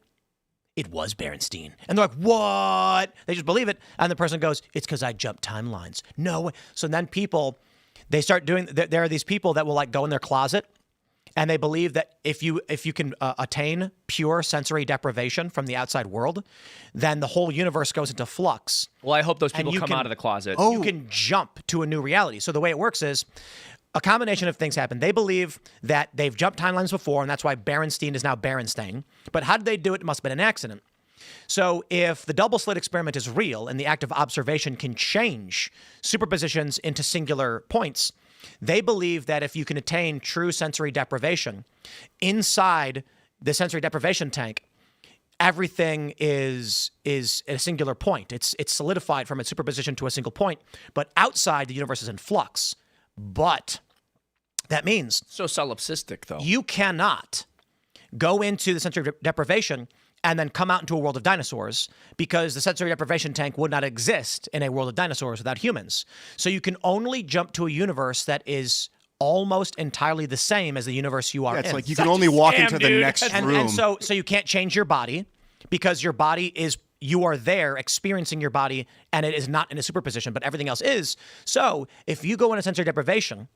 it was Berenstein. And they're like, what? They just believe it. And the person goes, it's because I jumped timelines. No way. So then they start doing, there are these people that will like go in their closet, and they believe that if you can attain pure sensory deprivation from the outside world, then the whole universe goes into flux. Well, I hope those people come out of the closet. You can jump to a new reality. So the way it works is a combination of things happen. They believe that they've jumped timelines before, and that's why Berenstein is now Berenstain. But how did they do it? It must have been an accident. So if the double slit experiment is real and the act of observation can change superpositions into singular points, they believe that if you can attain true sensory deprivation inside the sensory deprivation tank, everything is at a singular point. It's solidified from its superposition to a single point, but outside the universe is in flux. But that means So solipsistic, though. you cannot go into the sensory deprivation and then come out into a world of dinosaurs, because the sensory deprivation tank would not exist in a world of dinosaurs without humans. So you can only jump to a universe that is almost entirely the same as the universe you are in. It's like you can only walk into the next room. And so you can't change your body, because your body is, you are there experiencing your body, and it is not in a superposition, but everything else is. So if you go into sensory deprivation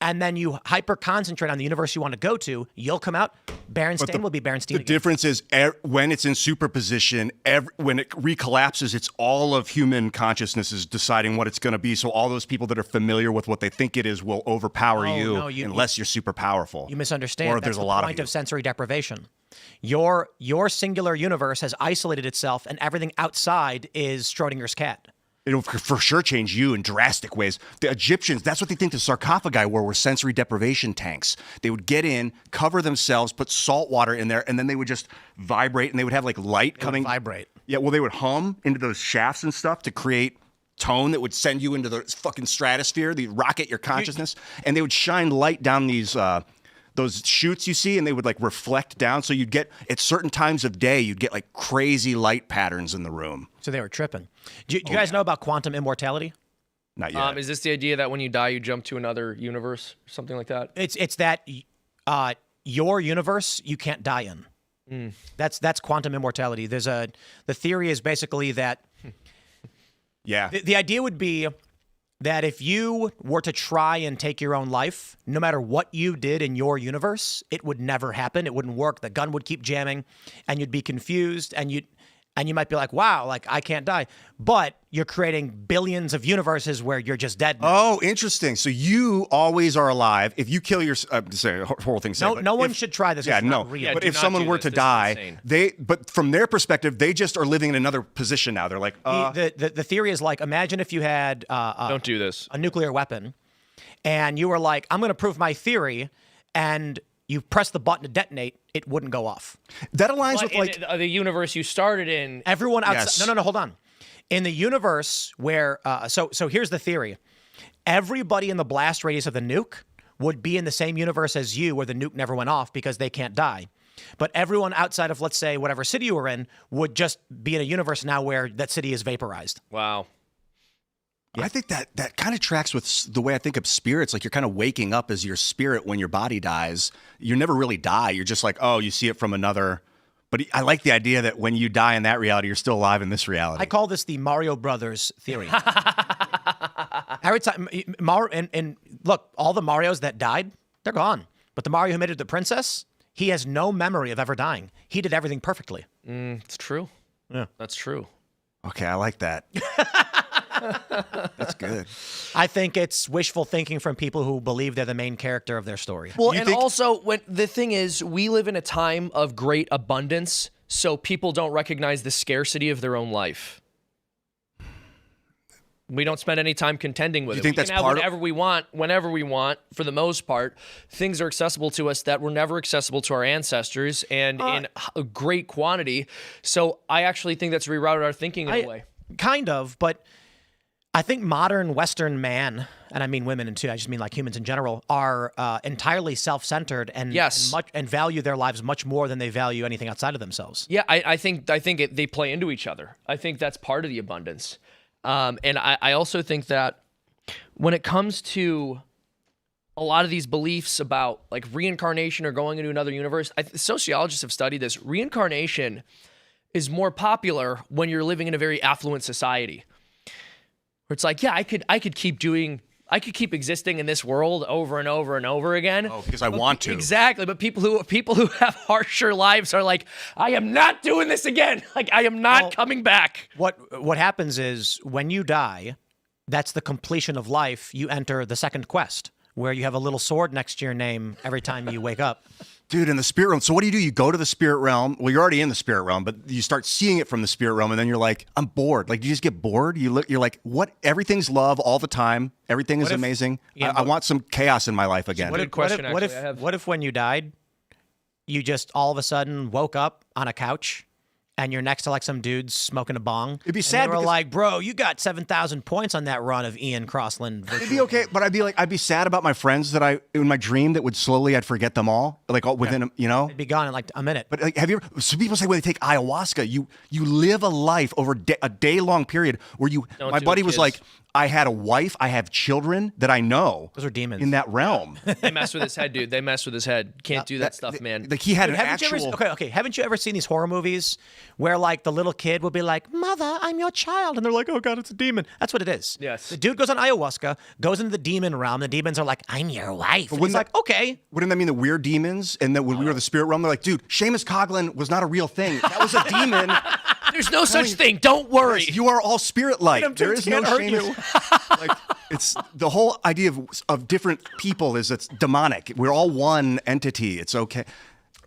and then you hyper concentrate on the universe you want to go to, you'll come out, Berenstain will be Berenstein The again. difference is when it's in superposition, when it recollapses, it's all of human consciousness is deciding what it's going to be. So all those people that are familiar with what they think it is will overpower unless you're super powerful. You misunderstand. Or That's there's the a lot point of of sensory deprivation. Your singular universe has isolated itself, and everything outside is Schrodinger's cat. It'll for sure change you in drastic ways. The Egyptians, that's what they think the sarcophagi were sensory deprivation tanks. They would get in, cover themselves, put salt water in there, and then they would just vibrate, and they would have like light coming. Vibrate. Yeah, well, they would hum into those shafts and stuff to create tone that would send you into the fucking stratosphere, the rocket your consciousness, and they would shine light down those chutes you see, and they would like reflect down. So you'd get, at certain times of day, you'd get like crazy light patterns in the room. So they were tripping. Do you guys know about quantum immortality? Not yet. Is this the idea that when you die, you jump to another universe or something like that? It's that your universe you can't die in. That's quantum immortality. The theory is basically that Yeah. the idea would be that if you were to try and take your own life, no matter what you did in your universe, it would never happen. It wouldn't work. The gun would keep jamming, and you'd be confused, and you might be like, wow, like I can't die. But you're creating billions of universes where you're just dead now. Oh, interesting. So you always are alive. If you kill your, say a horrible thing to say. No one should try this. Yeah, It's not real. Yeah, but do if not someone do were this. to This is die, insane. but from their perspective, they just are living in another position now. They're like, The theory is like, imagine if you had Don't do this. a nuclear weapon, and you were like, I'm going to prove my theory, and you press the button to detonate, it wouldn't go off. that aligns But with like, in the universe you started in, Everyone outside. Yes. No, hold on. In the universe where, so here's the theory. Everybody in the blast radius of the nuke would be in the same universe as you, where the nuke never went off because they can't die. But everyone outside of, let's say, whatever city you were in would just be in a universe now where that city is vaporized. wow. I think that kind of tracks with the way I think of spirits. Like you're kind of waking up as your spirit when your body dies. You never really die. You're just like, oh, you see it from another. But I like the idea that when you die in that reality, you're still alive in this reality. I call this the Mario Brothers theory. Every time, and look, all the Marios that died, they're gone. But the Mario who made it the princess, he has no memory of ever dying. He did everything perfectly. It's true. Yeah. That's true. Okay, I like that. That's good. I think it's wishful thinking from people who believe they're the main character of their story. Well, and also, when the thing is, we live in a time of great abundance, so people don't recognize the scarcity of their own life. We don't spend any time contending with it. think We that's can have part of- whatever we want, whenever we want. For the most part, things are accessible to us that were never accessible to our ancestors, and in a great quantity. So I actually think that's rerouted our thinking in a way. Kind of, but I think modern Western man, and I mean women too, I just mean like humans in general, are entirely self-centered and, Yes. and value their lives much more than they value anything outside of themselves. Yeah, I think they play into each other. I think that's part of the abundance. And I also think that when it comes to a lot of these beliefs about like reincarnation or going into another universe, sociologists have studied this. Reincarnation is more popular when you're living in a very affluent society. Where it's like, yeah, I could keep existing in this world over and over and over again. Oh, because I want to. Exactly, but people who have harsher lives are like, I am not doing this again. Like, I am not coming back. What happens is when you die, that's the completion of life. You enter the second quest, where you have a little sword next to your name every time you wake up. Dude, in the spirit realm. So what do? You go to the spirit realm. Well, you're already in the spirit realm, but you start seeing it from the spirit realm, and then you're like, I'm bored. Like, you just get bored. You're like, what? Everything's love all the time. Everything is amazing. I want some chaos in my life again. Good question, What actually. if when you died, you just all of a sudden woke up on a couch and you're next to like some dudes smoking a bong? It'd be and sad They were because- like, bro, you got 7,000 points on that run of Ian Crossland. It'd be okay, but I'd be sad about my friends that in my dream that would slowly I'd forget them all, like all within, It'd be gone in like a minute. But like, have you ever? So people say when they take ayahuasca, you live a life over a day long period where you. Don't My do buddy it, was kids. like, I had a wife, I have children that I know. Those are demons. In that realm. They mess with his head, dude. They mess with his head. Can't do that stuff, man. Like he had Dude, an haven't you actual. ever, haven't you ever seen these horror movies where like the little kid will be like, "Mother, I'm your child," and they're like, "Oh God, it's a demon." That's what it is. Yes. The dude goes on ayahuasca, goes into the demon realm. The demons are like, "I'm your wife." And he's like, "Okay." Wouldn't that mean that we're demons? And that when we were the spirit realm, they're like, dude, Seamus Coughlin was not a real thing. That was a demon. There's no such thing. Don't worry. You are all spirit light. Freedom There Tunes is no can't hurt Seamus. Like, it's the whole idea of different people is it's demonic. We're all one entity. It's okay.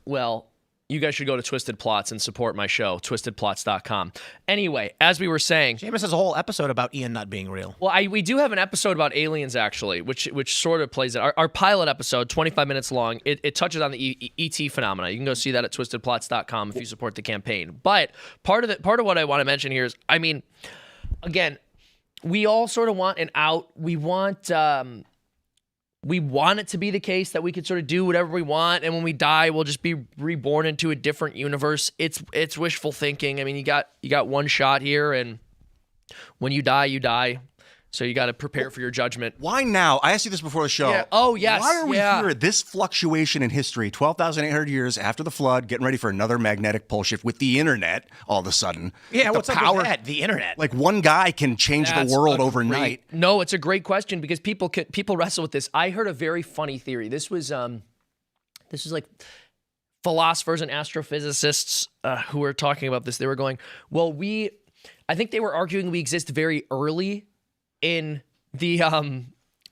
Well, you guys should go to Twisted Plots and support my show, twistedplots.com. Anyway, as we were saying, Seamus has a whole episode about Ian not being real. well, we do have an episode about aliens, actually, which sort of plays it. Our pilot episode, 25 minutes long, it touches on the ET phenomena. You can go see that at twistedplots.com if you support the campaign. But part of what I want to mention here is, I mean, again, we all sort of want an out. We want it to be the case that we could sort of do whatever we want, and when we die, we'll just be reborn into a different universe. It's wishful thinking. I mean, you got one shot here, and when you die, you die. So you got to prepare for your judgment. Why now? I asked you this before the show. Yeah. Oh, yes. Why are we Yeah. here at this fluctuation in history, 12,800 years after the flood, getting ready for another magnetic pole shift with the internet all of a sudden? Yeah, the what's up with that? The internet. Like one guy can change That's the world a overnight. No, it's a great question because people wrestle with this. I heard a very funny theory. This was like philosophers and astrophysicists who were talking about this. They were going, well, I think they were arguing we exist very early in the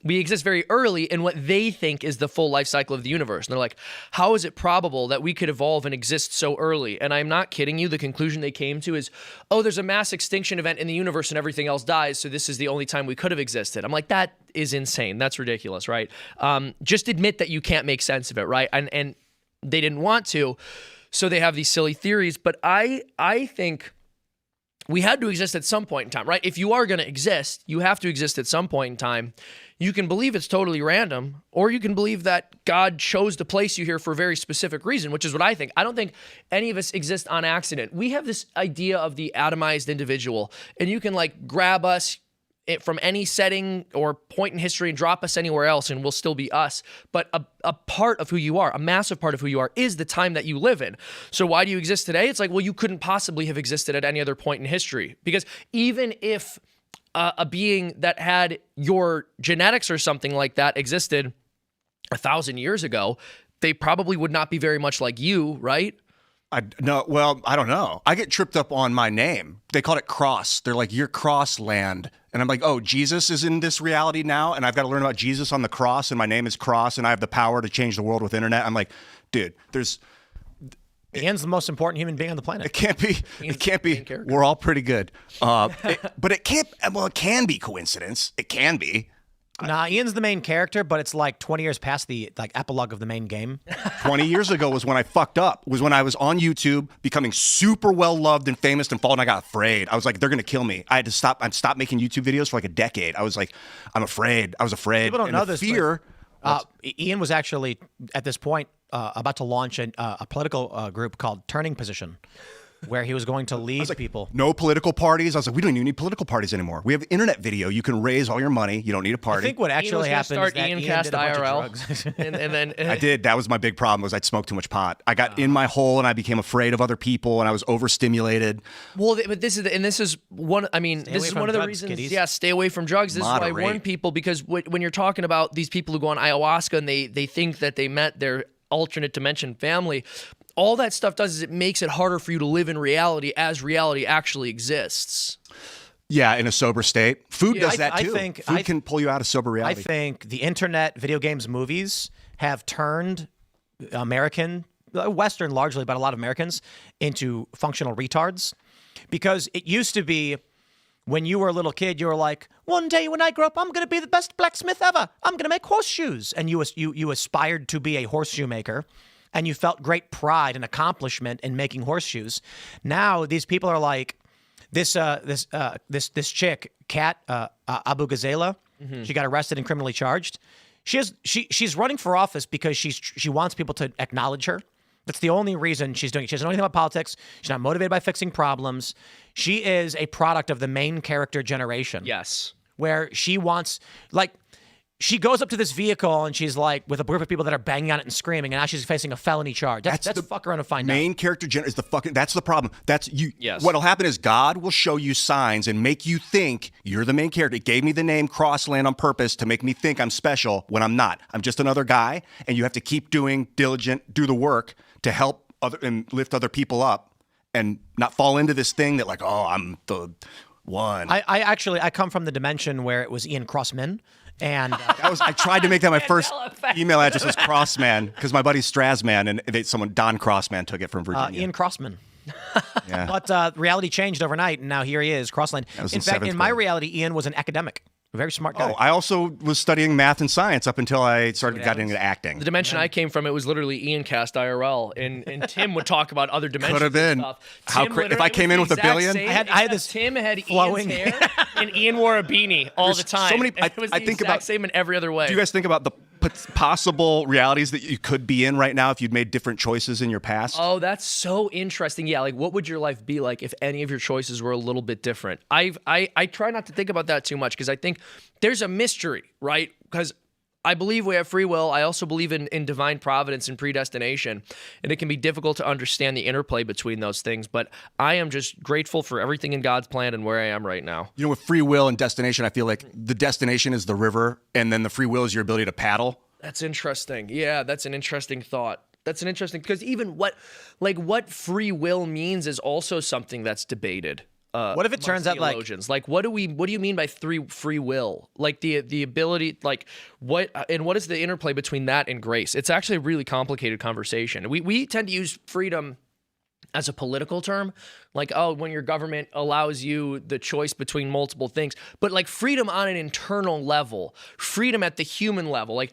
we exist very early in what they think is the full life cycle of the universe. And they're like, how is it probable that we could evolve and exist so early? And I'm not kidding you. The conclusion they came to is, oh, there's a mass extinction event in the universe and everything else dies, so this is the only time we could have existed. I'm like, that is insane. That's ridiculous, right? Just admit that you can't make sense of it, right? And they didn't want to, so they have these silly theories. But I think we had to exist at some point in time, right? If you are going to exist, you have to exist at some point in time. You can believe it's totally random, or you can believe that God chose to place you here for a very specific reason, which is what I think. I don't think any of us exist on accident. We have this idea of the atomized individual, and you can like grab us from any setting or point in history and drop us anywhere else and we'll still be us. But a part of who you are, a massive part of who you are, is the time that you live in. So why do you exist today? It's like, well, you couldn't possibly have existed at any other point in history. Because even if a being that had your genetics or something like that existed 1,000 years ago, they probably would not be very much like you, right? Well, I don't know. I get tripped up on my name. They called it Cross. They're like, you're Crossland. And I'm like, oh, Jesus is in this reality now, and I've got to learn about Jesus on the cross, and my name is Cross, and I have the power to change the world with internet. I'm like, dude, Ian's the most important human being on the planet. It can't be. It can't be. We're all pretty good. But it can't. Well, it can be coincidence. It can be. Nah, Ian's the main character, but it's like 20 years past the epilogue of the main game. 20 years ago was when I fucked up. Was when I was on YouTube, becoming super well loved and famous and followed. And I got afraid. I was like, they're gonna kill me. I had to stop. I stopped making YouTube videos for like a decade. I was like, I'm afraid. I was afraid. People don't know this. Fear. Ian was actually at this point about to launch a political group called Turning Position, where he was going to lead people. No political parties. I was like, we don't even need political parties anymore. We have internet video. You can raise all your money. You don't need a party. I think what actually happened is that Ian Cast did a bunch IRL. of drugs. and then I did. That was my big problem. Was I'd smoked too much pot. I got in my hole and I became afraid of other people and I was overstimulated. Well, but this is one. I mean, this is one of the reasons. Kiddies. Yeah, stay away from drugs. This is why I warn people, because when you're talking about these people who go on ayahuasca and they think that they met their alternate dimension family, all that stuff does is it makes it harder for you to live in reality as reality actually exists. Yeah, in a sober state. Food does that too. Food can pull you out of sober reality. I think the internet, video games, movies have turned Western largely, but a lot of Americans, into functional retards. Because it used to be, when you were a little kid, you were like, one day when I grow up, I'm going to be the best blacksmith ever. I'm going to make horseshoes. And you aspired to be a horseshoe maker. And you felt great pride and accomplishment in making horseshoes. Now these people are like, this chick, Kat Abu Ghazala. She got arrested and criminally charged. She's running for office because she wants people to acknowledge her. That's the only reason she's doing it. She doesn't know anything about politics. She's not motivated by fixing problems. She is a product of the main character generation. Yes. Where she wants, like, she goes up to this vehicle and she's like, with a group of people that are banging on it and screaming, and now she's facing a felony charge. That's the fuck around and find out. Main character is the fucking. That's the problem. That's you. Yes. What'll happen is God will show you signs and make you think you're the main character. It gave me the name Crossland on purpose to make me think I'm special when I'm not. I'm just another guy, and you have to keep doing diligent, do the work to help other and lift other people up, and not fall into this thing that like, oh, I'm the one. I come from the dimension where it was Ian Crossman. And I tried to make that my first email address was Crossman because my buddy Strasman and Don Crossman took it from Virginia. Ian Crossman. Yeah. But reality changed overnight, and now here he is, Crossland. In fact, in my reality, Ian was an academic. A very smart guy. Oh, I also was studying math and science up until I got into acting. The dimension I came from, it was literally Ian Cast IRL, and Tim would talk about other dimensions. Could have been. If I came in with $1 billion, I had this. Tim had flowing Ian's hair, and Ian wore a beanie all the time. So many. It was I the think exact about same in every other way. Do you guys think about the possible realities that you could be in right now if you'd made different choices in your past? Oh, that's so interesting. Yeah, like what would your life be like if any of your choices were a little bit different? I try not to think about that too much because I think there's a mystery, right? Because I believe we have free will. I also believe in divine providence and predestination, and it can be difficult to understand the interplay between those things. But I am just grateful for everything in God's plan and where I am right now. You know, with free will and destination, I feel like the destination is the river, and then the free will is your ability to paddle. That's interesting. Yeah, that's an interesting thought. That's an interesting, because even what free will means is also something that's debated. What if it turns out like what do you mean by free will? Like the ability, like what is the interplay between that and grace? It's actually a really complicated conversation. We tend to use freedom as a political term, like, oh, when your government allows you the choice between multiple things, but like freedom on an internal level, freedom at the human level, like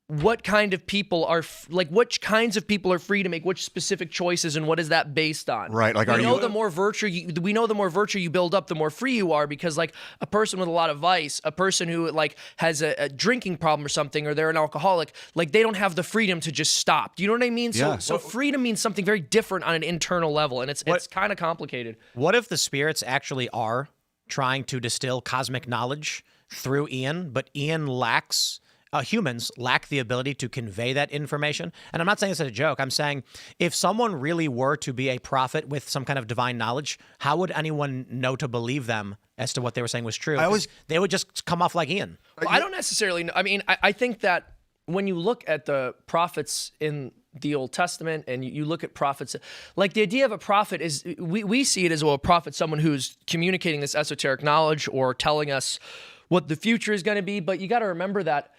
what kind of people are which kinds of people are free to make which specific choices, and what is that based on? Right. Like, we know the more virtue you build up, the more free you are, because like a person with a lot of vice, a person who like has a drinking problem or something, or they're an alcoholic, like they don't have the freedom to just stop. Do you know what I mean? Yeah. So freedom means something very different on an internal level, and it's kind of complicated. What if the spirits actually are trying to distill cosmic knowledge through Ian, but Ian lacks... humans lack the ability to convey that information. And I'm not saying this as a joke. I'm saying if someone really were to be a prophet with some kind of divine knowledge, how would anyone know to believe them as to what they were saying was true? They would just come off like Ian. Well, I don't necessarily know. I mean, I think that when you look at the prophets in the Old Testament and you look at prophets, like the idea of a prophet is, we see it as, well, a prophet, someone who's communicating this esoteric knowledge or telling us what the future is going to be. But you got to remember that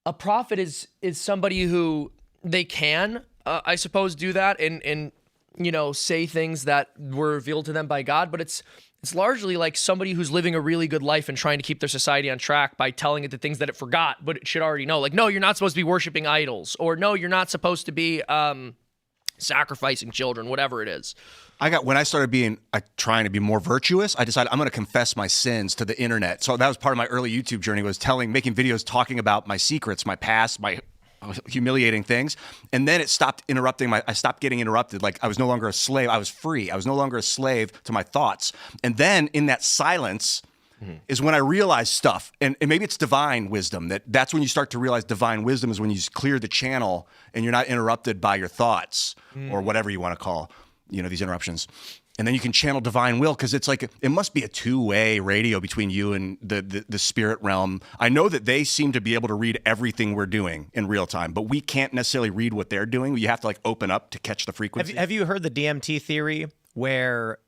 a prophet is somebody who they can, I suppose, do that and say things that were revealed to them by God, but it's largely like somebody who's living a really good life and trying to keep their society on track by telling it the things that it forgot, but it should already know. Like, no, you're not supposed to be worshiping idols, or no, you're not supposed to be sacrificing children, whatever it is. When I started trying to be more virtuous, I decided I'm going to confess my sins to the internet. So that was part of my early YouTube journey, was making videos talking about my secrets, my past, my humiliating things. And then it stopped I stopped getting interrupted. Like, I was no longer a slave. I was free. I was no longer a slave to my thoughts. And then in that silence is when I realized stuff. And maybe it's divine wisdom. That's when you start to realize divine wisdom is when you clear the channel and you're not interrupted by your thoughts or whatever you want to call, these interruptions. And then you can channel divine will, because it's like, it must be a two-way radio between you and the spirit realm. I know that they seem to be able to read everything we're doing in real time, but we can't necessarily read what they're doing. You have to open up to catch the frequency. Have you heard the DMT theory, where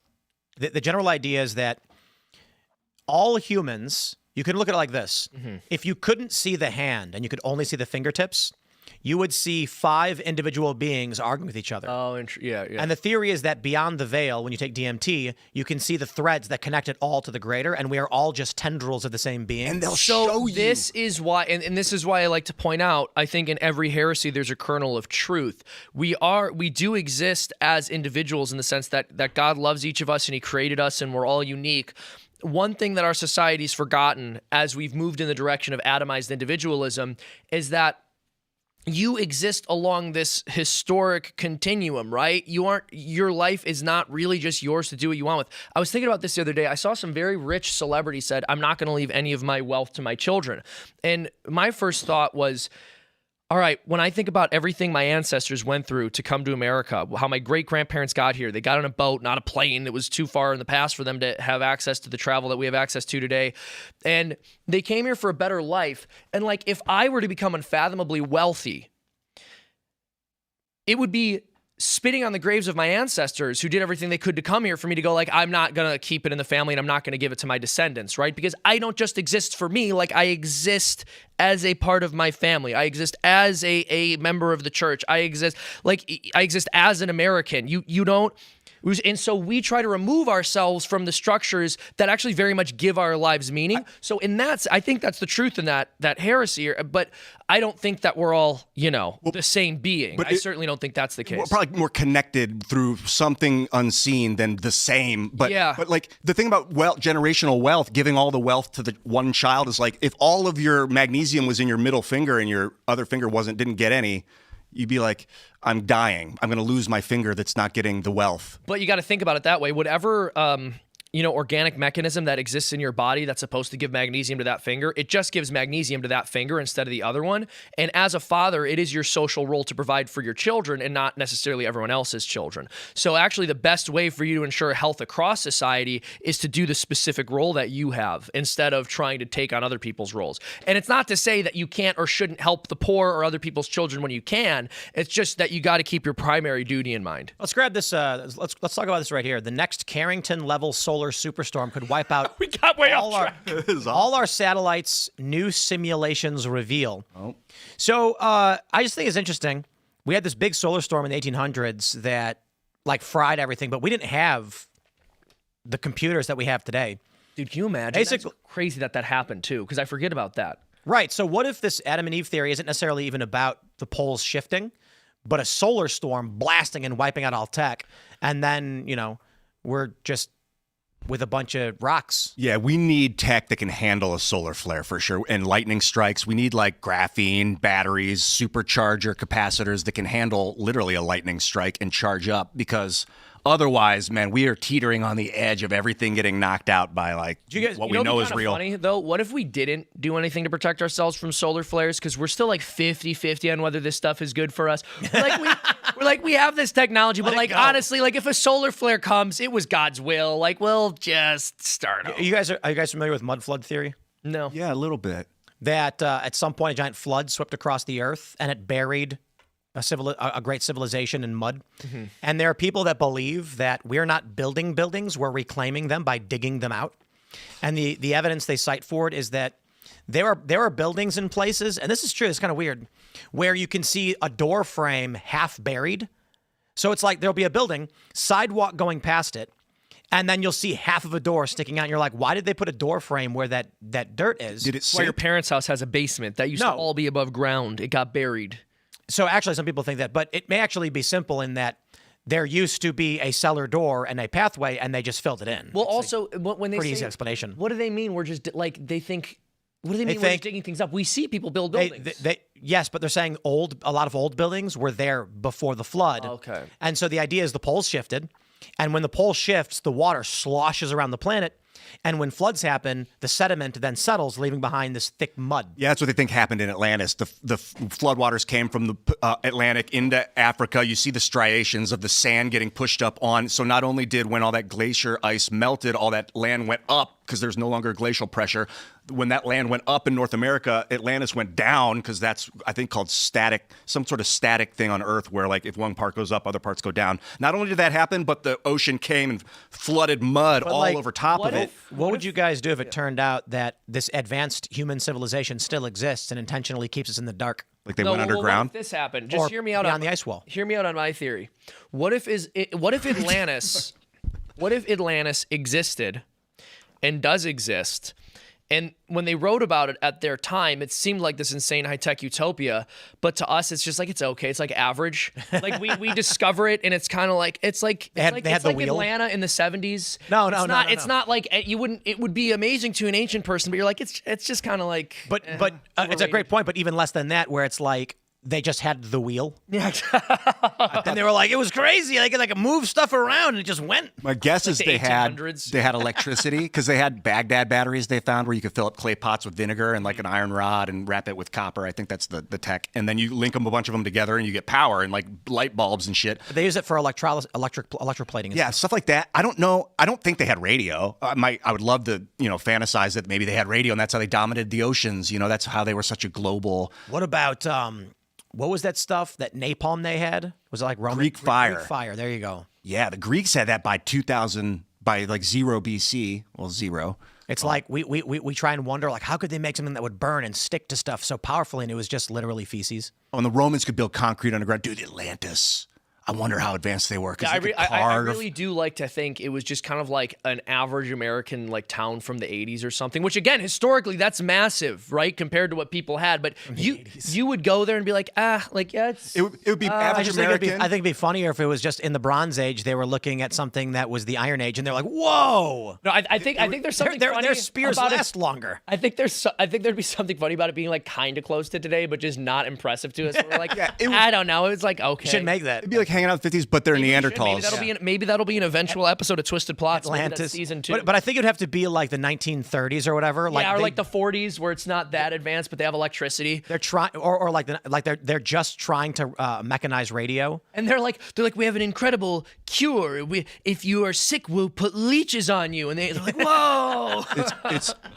the general idea is that all humans, you can look at it like this. If you couldn't see the hand and you could only see the fingertips, you would see 5 individual beings arguing with each other. Oh, yeah. And the theory is that beyond the veil, when you take DMT, you can see the threads that connect it all to the greater, and we are all just tendrils of the same being. And they'll show you. This is why, and this is why I like to point out, I think in every heresy there's a kernel of truth. We do exist as individuals in the sense that God loves each of us and he created us and we're all unique. One thing that our society's forgotten as we've moved in the direction of atomized individualism is that you exist along this historic continuum, right? Your life is not really just yours to do what you want with. I was thinking about this the other day. I saw some very rich celebrity said, I'm not going to leave any of my wealth to my children. And my first thought was, all right, when I think about everything my ancestors went through to come to America, how my great-grandparents got here, they got on a boat, not a plane. It was too far in the past for them to have access to the travel that we have access to today. And they came here for a better life. And if I were to become unfathomably wealthy, it would be spitting on the graves of my ancestors who did everything they could to come here for me to go, I'm not going to keep it in the family and I'm not going to give it to my descendants, right? Because I don't just exist for me, I exist as a part of my family. I exist as a member of the church. I exist as an American. You don't. And so we try to remove ourselves from the structures that actually very much give our lives meaning. So I think that's the truth in that heresy. But I don't think that we're all, the same being. I certainly don't think that's the case. We're probably more connected through something unseen than the same. But the thing about generational wealth, giving all the wealth to the one child is if all of your magnesium was in your middle finger and your other finger didn't get any, you'd be like, I'm dying. I'm going to lose my finger that's not getting the wealth. But you got to think about it that way. Whatever organic mechanism that exists in your body that's supposed to give magnesium to that finger, it just gives magnesium to that finger instead of the other one. And as a father, it is your social role to provide for your children and not necessarily everyone else's children. So actually the best way for you to ensure health across society is to do the specific role that you have instead of trying to take on other people's roles. And it's not to say that you can't or shouldn't help the poor or other people's children when you can. It's just that you got to keep your primary duty in mind. Let's grab this. Let's talk about this right here. The next Carrington level solar superstorm could wipe out we got way off track. All our satellites. New simulations reveal. So I just think it's interesting. We had this big solar storm in the 1800s that fried everything, but we didn't have the computers that we have today. Dude, can you imagine? That's crazy that happened too, because I forget about that. Right. So what if this Adam and Eve theory isn't necessarily even about the poles shifting, but a solar storm blasting and wiping out all tech, and then we're just with a bunch of rocks. Yeah, we need tech that can handle a solar flare for sure. And lightning strikes. We need graphene, batteries, supercharger capacitors that can handle literally a lightning strike and charge up, because otherwise, man, we are teetering on the edge of everything getting knocked out by what we know is real. Funny though, what if we didn't do anything to protect ourselves from solar flares? Because we're still 50-50 on whether this stuff is good for us. We have this technology, but honestly, if a solar flare comes, it was God's will. We'll just start over. Are you guys familiar with mud flood theory? No. Yeah, a little bit. That at some point a giant flood swept across the earth and it buried a great civilization in mud. And there are people that believe that we're not building buildings, we're reclaiming them by digging them out. And the evidence they cite for it is that there are buildings in places, and this is true, it's kind of weird, where you can see a door frame half buried. So it's like there'll be a building, sidewalk going past it, and then you'll see half of a door sticking out. And you're like, why did they put a door frame where that dirt is? Did it That's why your sink? parents' house has a basement. That used to all be above ground. It got buried. So actually, some people think that, but it may actually be simple in that there used to be a cellar door and a pathway, and they just filled it in. Well, also, when they pretty say, easy explanation. What do they mean? We're just like they think. What do they mean? We're just digging things up. We see people build buildings. Yes, but they're saying a lot of old buildings were there before the flood. Okay. And so the idea is the poles shifted, and when the pole shifts, the water sloshes around the planet, and when floods happen, the sediment then settles, leaving behind this thick mud. Yeah, that's what they think happened in Atlantis. The floodwaters came from the Atlantic into Africa. You see the striations of the sand getting pushed up on. So not only did, when all that glacier ice melted, all that land went up because there's no longer glacial pressure. When that land went up in North America, Atlantis went down because that's, I think, called static, some sort of static thing on Earth where, like, if one part goes up, other parts go down. Not only did that happen, but the ocean came and flooded mud all over top of it. What would you guys do if it turned out that this advanced human civilization still exists and intentionally keeps us in the dark? Like they went underground? What if this happened? Just Or hear me out beyond the ice wall. Hear me out on my theory. What if Atlantis what if Atlantis existed and does exist? And when they wrote about it at their time, it seemed like this insane high-tech utopia. But to us, it's just like, it's okay. It's like average. Like we discover it, and it's kind of like, it's like Atlanta in the 70s. No. It's not like you wouldn't. It would be amazing to an ancient person, but you're like, it's just kind of like. But it's a great point. But even less than that, where it's like they just had the wheel. Yeah. And they were like, it was crazy. They could move stuff around and it just went. My guess is the they had 1800s. electricity because they had Baghdad batteries they found where you could fill up clay pots with vinegar and like an iron rod and wrap it with copper. I think that's the tech. And then you link a bunch of them together and you get power and like light bulbs and shit. They use it for electroplating. And Yeah, stuff like that. I don't know. I don't think they had radio. I would love to, fantasize that maybe they had radio and that's how they dominated the oceans. That's how they were such a global. What about what was that stuff, that napalm they had? Was it like Roman? Greek fire. Greek fire. There you go. Yeah, the Greeks had that by 2000, by like 0 BC. Well, 0. It's like we try and wonder, like, how could they make something that would burn and stick to stuff so powerfully, and it was just literally feces. Oh, and the Romans could build concrete underground. Dude, Atlantis. I wonder how advanced they were. Yeah, I really do like to think it was just kind of like an average American like town from the 80s or something, which again, historically, that's massive, right? Compared to what people had. But you would go there and be like, it's... It would be average American. I think it'd be funnier if it was just in the Bronze Age, they were looking at something that was the Iron Age, and they're like, whoa! No, I think there's something funny their spears about last longer. I think there'd be something funny about it being like kind of close to today, but just not impressive to us. So we're like, I don't know. It's like, okay. You should make that. It'd be like hanging out in the 50s, but they're Neanderthals. Maybe that'll be an eventual episode of Twisted Plots. Atlantis. Season 2. But I think it'd have to be like the 1930s or whatever. Or like the 40s where it's not that advanced, but they have electricity. They're trying, or they're just trying to mechanize radio. And they're like, we have an incredible cure. If you are sick, we'll put leeches on you. And they're like, whoa.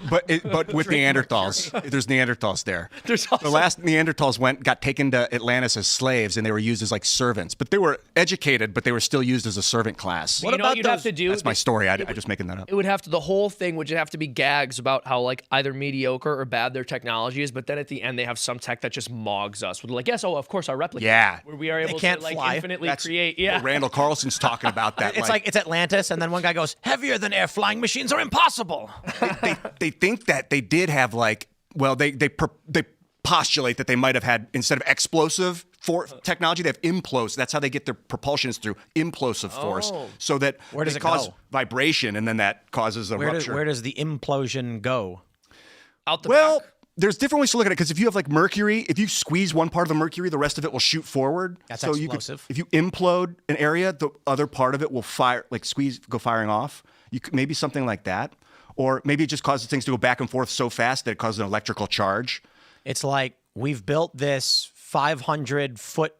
But with Neanderthals, there's Neanderthals there. There's also, the last Neanderthals got taken to Atlantis as slaves, and they were used as like servants. But they were educated, but they were still used as a servant class. What about you'd have to do? That's my story. I'm just making that up. It would have to. The whole thing would have to be gags about how like either mediocre or bad their technology is. But then at the end, they have some tech that just mogs us with like, yes, of course, our replicas. Yeah, where we are able to like fly. infinitely create. Yeah, Randall Carlson's talking about that. It's like it's Atlantis, and then one guy goes, "Heavier than air flying machines are impossible." they think that they did have like, well, they postulate that they might have had, instead of explosive technology, they have implosive. That's how they get their propulsions through implosive force. So that where does it cause go? Vibration, and then that causes a rupture. Where does the implosion go? Out the back? There's different ways to look at it, because if you have like mercury, if you squeeze one part of the mercury, the rest of it will shoot forward. That's so explosive. If you implode an area, the other part of it will fire, like go firing off. Maybe something like that. Or maybe it just causes things to go back and forth so fast that it causes an electrical charge. It's like we've built this 500-foot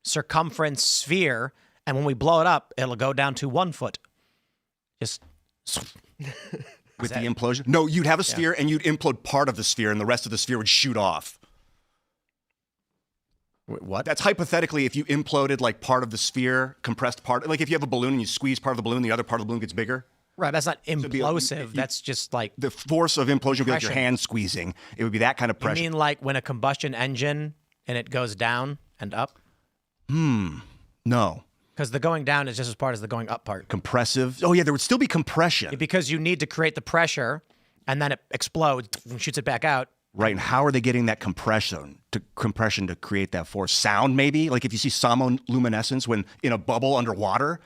circumference sphere, and when we blow it up, it'll go down to 1 foot. Just with the implosion? No, you'd have a sphere and you'd implode part of the sphere, and the rest of the sphere would shoot off. What? That's hypothetically if you imploded like part of the sphere, compressed part. Like if you have a balloon and you squeeze part of the balloon, the other part of the balloon gets bigger. Right, that's not implosive. That's just like The force of implosion would be like your Compression. hand squeezing. It would be that kind of you pressure. mean like when a combustion engine and it goes down and up? No. Because the going down is just as part as the going up part. Compressive. Oh, yeah, there would still be compression. Because you need to create the pressure, and then it explodes and shoots it back out. Right, and how are they getting that compression to create that force? Sound, maybe? Like if you see somoluminescence when in a bubble underwater,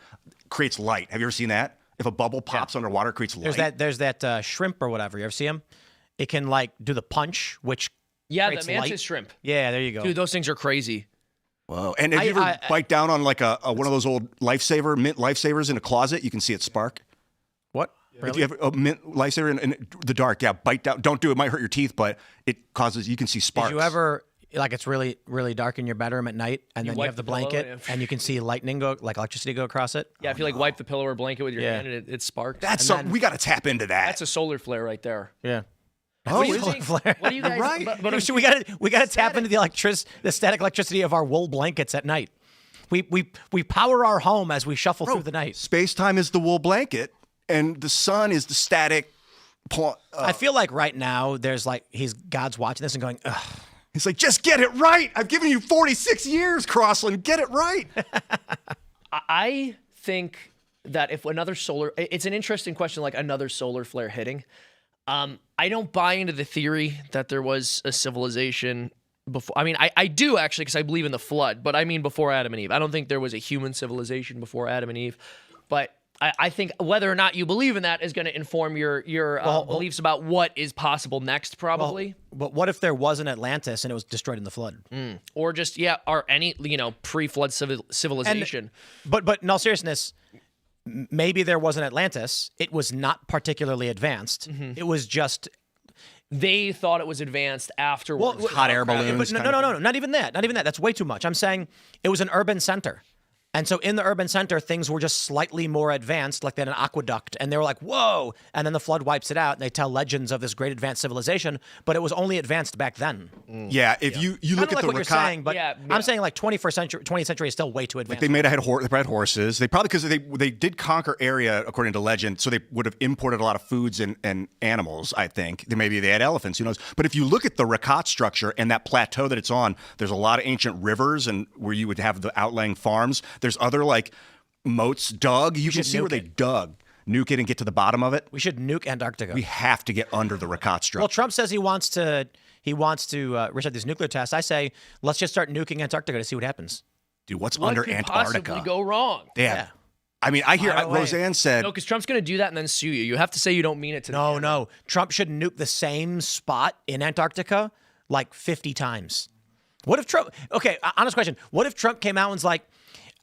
creates light. Have you ever seen that? If a bubble pops underwater, it creates light. There's that shrimp or whatever. You ever see him? It can like do the punch, which Yeah, creates the mantis light. shrimp. Yeah, there you go. Dude, those things are crazy. Whoa. And have you ever bite down on like a one of those old mint lifesavers in a closet? You can see it spark. What? If Really? you have a mint lifesaver in the dark, yeah, bite down. Don't do it. It might hurt your teeth, but it causes, you can see sparks. Did you ever, like it's really, really dark in your bedroom at night, and then you wipe have the the pillow, blanket, yeah. and you can see lightning go, like electricity go across it? Yeah, if you like wipe the pillow or blanket with your Yeah. hand and it sparks. That's something, we got to tap into that. That's a solar flare right there. Yeah. Oh, What do you is think? it? Flare. What do you guys? Right. But We gotta tap into the static electricity of our wool blankets at night. We power our home as we shuffle through the night. Space-time is the wool blanket, and the sun is the static point. I feel like right now there's like God's watching this and going, ugh. It's like, just get it right. I've given you 46 years, Crossland. Get it right. I think that if another solar, it's an interesting question, like another solar flare hitting. I don't buy into the theory that there was a civilization before. I mean, I do actually, because I believe in the flood, but I mean before Adam and Eve. I don't think there was a human civilization before Adam and Eve, but I think whether or not you believe in that is going to inform your beliefs about what is possible next, probably. But what if there was an Atlantis and it was destroyed in the flood? Or just, or any, pre-flood civilization. But in all seriousness, maybe there was an Atlantis. It was not particularly advanced. It was just They thought it was advanced afterwards. Hot air balloons. But no, not even that. Not even that. That's way too much. I'm saying it was an urban center. And so in the urban center, things were just slightly more advanced, like they had an aqueduct, and they were like, whoa. And then the flood wipes it out, and they tell legends of this great advanced civilization, but it was only advanced back then. Yeah, if you look I don't at like the what you're saying, but Yeah. I'm saying like 20th century is still way too advanced. they may have had horses. They probably, because they did conquer area according to legend, so they would have imported a lot of foods and animals. I think maybe they had elephants. Who knows? But if you look at the Rakat structure and that plateau that it's on, there's a lot of ancient rivers and where you would have the outlying farms. There's other like moats dug. You can see where they dug, nuke it, and get to the bottom of it. We should nuke Antarctica. We have to get under the Rakat structure. Well, Trump says he wants to reset these nuclear tests. I say let's just start nuking Antarctica to see what happens. Dude, what's What under could Antarctica? possibly go wrong? Yeah. I mean, I hear Fire away. Roseanne said. No, because Trump's going to do that and then sue you. You have to say you don't mean it to the camera. No. Trump should nuke the same spot in Antarctica like 50 times. What if Trump? Okay, honest question. What if Trump came out and was like,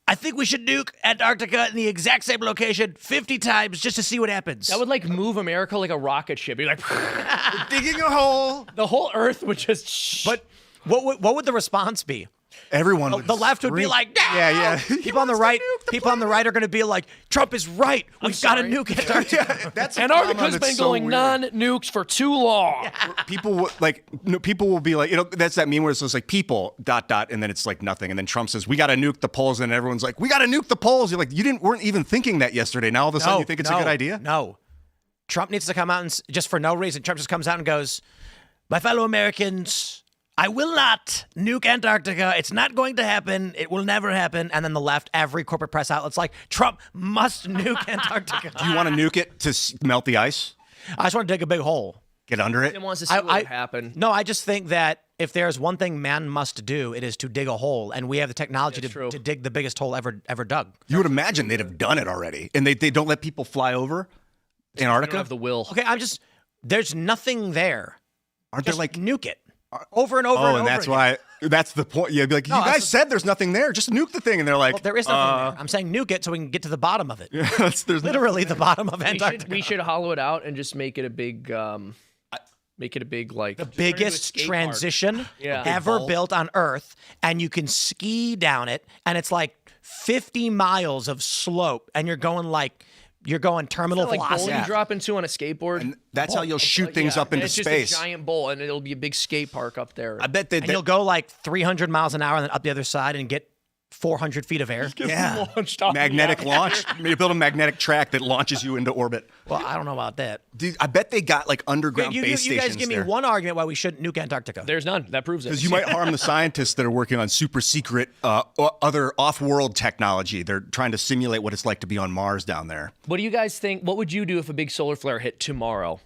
I think we should nuke Antarctica in the exact same location 50 times just to see what happens. That would like move America like a rocket ship. You're like, digging a hole. the whole Earth would just. But what would the response be? Everyone would The left would be scream. like, no! Yeah. People on the right, are going to be like, Trump is right. We've got to nuke Antarctica. Yeah, that's a Antarctica's phenomenon been that's so going weird. non-nukes for too long. People people will be like, that's that meme where it's just like people ... and then it's like nothing, and then Trump says we got to nuke the poles, and everyone's like, we got to nuke the poles. You're like, weren't even thinking that yesterday. Now all of a sudden you think it's a good idea? No. Trump needs to come out and just for no reason, Trump just comes out and goes, my fellow Americans, I will not nuke Antarctica. It's not going to happen. It will never happen. And then the left, every corporate press outlet's like, Trump must nuke Antarctica. Do you want to nuke it to melt the ice? I just want to dig a big hole. Get under it? He wants to see what would happen. No, I just think that if there's one thing man must do, it is to dig a hole. And we have the technology That's to dig the biggest hole ever dug. You would imagine they'd have done it already, and they don't let people fly over You Antarctica. don't have the will. Okay, there's nothing there. Aren't Just there like? nuke it. Over and over and over. And that's again. why. That's the point. Yeah, be like, No, you guys said there's nothing there. Just nuke the thing, and they're like, Well, there is nothing there. I'm saying nuke it so we can get to the bottom of it. there's Literally the bottom of Antarctica. We should hollow it out and just make it a big, like the biggest transition Yeah. ever bowl. built on Earth, and you can ski down it, and it's like 50 miles of slope, and you're going like you're going terminal like velocity. bowl you drop into on a skateboard. And that's how you'll shoot things up into it's space. Just a giant bowl, and it'll be a big skate park up there. I bet And you'll go like 300 miles an hour and then up the other side and get 400 feet of air. Yeah. launched off the Magnetic atmosphere. launch. Maybe build a magnetic track that launches you into orbit. Well, I don't know about that. Dude, I bet they got like underground You base guys stations give me there. one argument why we shouldn't nuke Antarctica. There's none. That proves it. Because you might harm the scientists that are working on super secret other off-world technology. They're trying to simulate what it's like to be on Mars down there. What do you guys think? What would you do if a big solar flare hit tomorrow?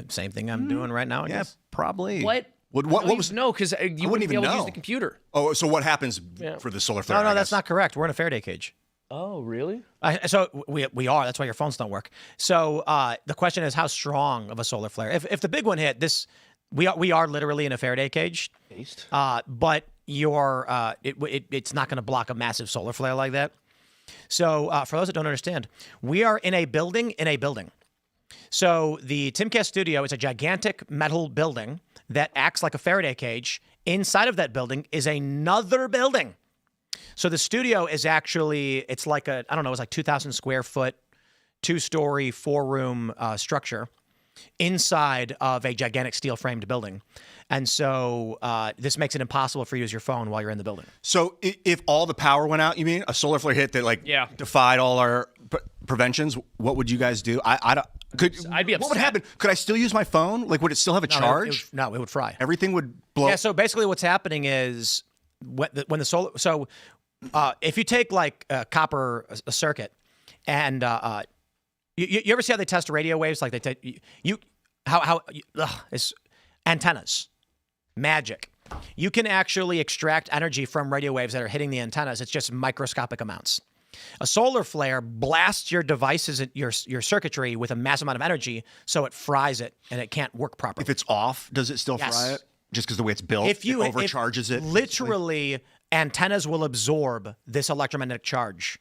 Same thing I'm doing right now, I guess. Probably. What? What was? No, because you wouldn't be even able to know. use the computer. Oh, so what happens for the solar flare? No, I that's guess? not correct. We're in a Faraday cage. Oh, really? So we are. That's why your phones don't work. So the question is, how strong of a solar flare? If the big one hit, we are literally in a Faraday cage. But it's not going to block a massive solar flare like that. So for those that don't understand, we are in a building So the Timcast studio is a gigantic metal building that acts like a Faraday cage. Inside of that building is another building. So the studio is actually, it's like it's like 2,000 square foot, 2-story, 4-room structure inside of a gigantic steel framed building. And so this makes it impossible for you to use your phone while you're in the building. So if all the power went out, you mean a solar flare hit that defied all our preventions? What would you guys do? I'd be upset. What would happen? Could I still use my phone? Like, would it still have a charge? No, it would fry. Everything would blow. Yeah. So basically, what's happening is when the solar. So if you take like a copper circuit, and you ever see how they test radio waves? Like they take it's antennas, magic. You can actually extract energy from radio waves that are hitting the antennas. It's just microscopic amounts. A solar flare blasts your devices, your circuitry with a massive amount of energy, so it fries it and it can't work properly. If it's off, does it still fry it? Just because the way it's built, it overcharges it? Literally, antennas will absorb this electromagnetic charge.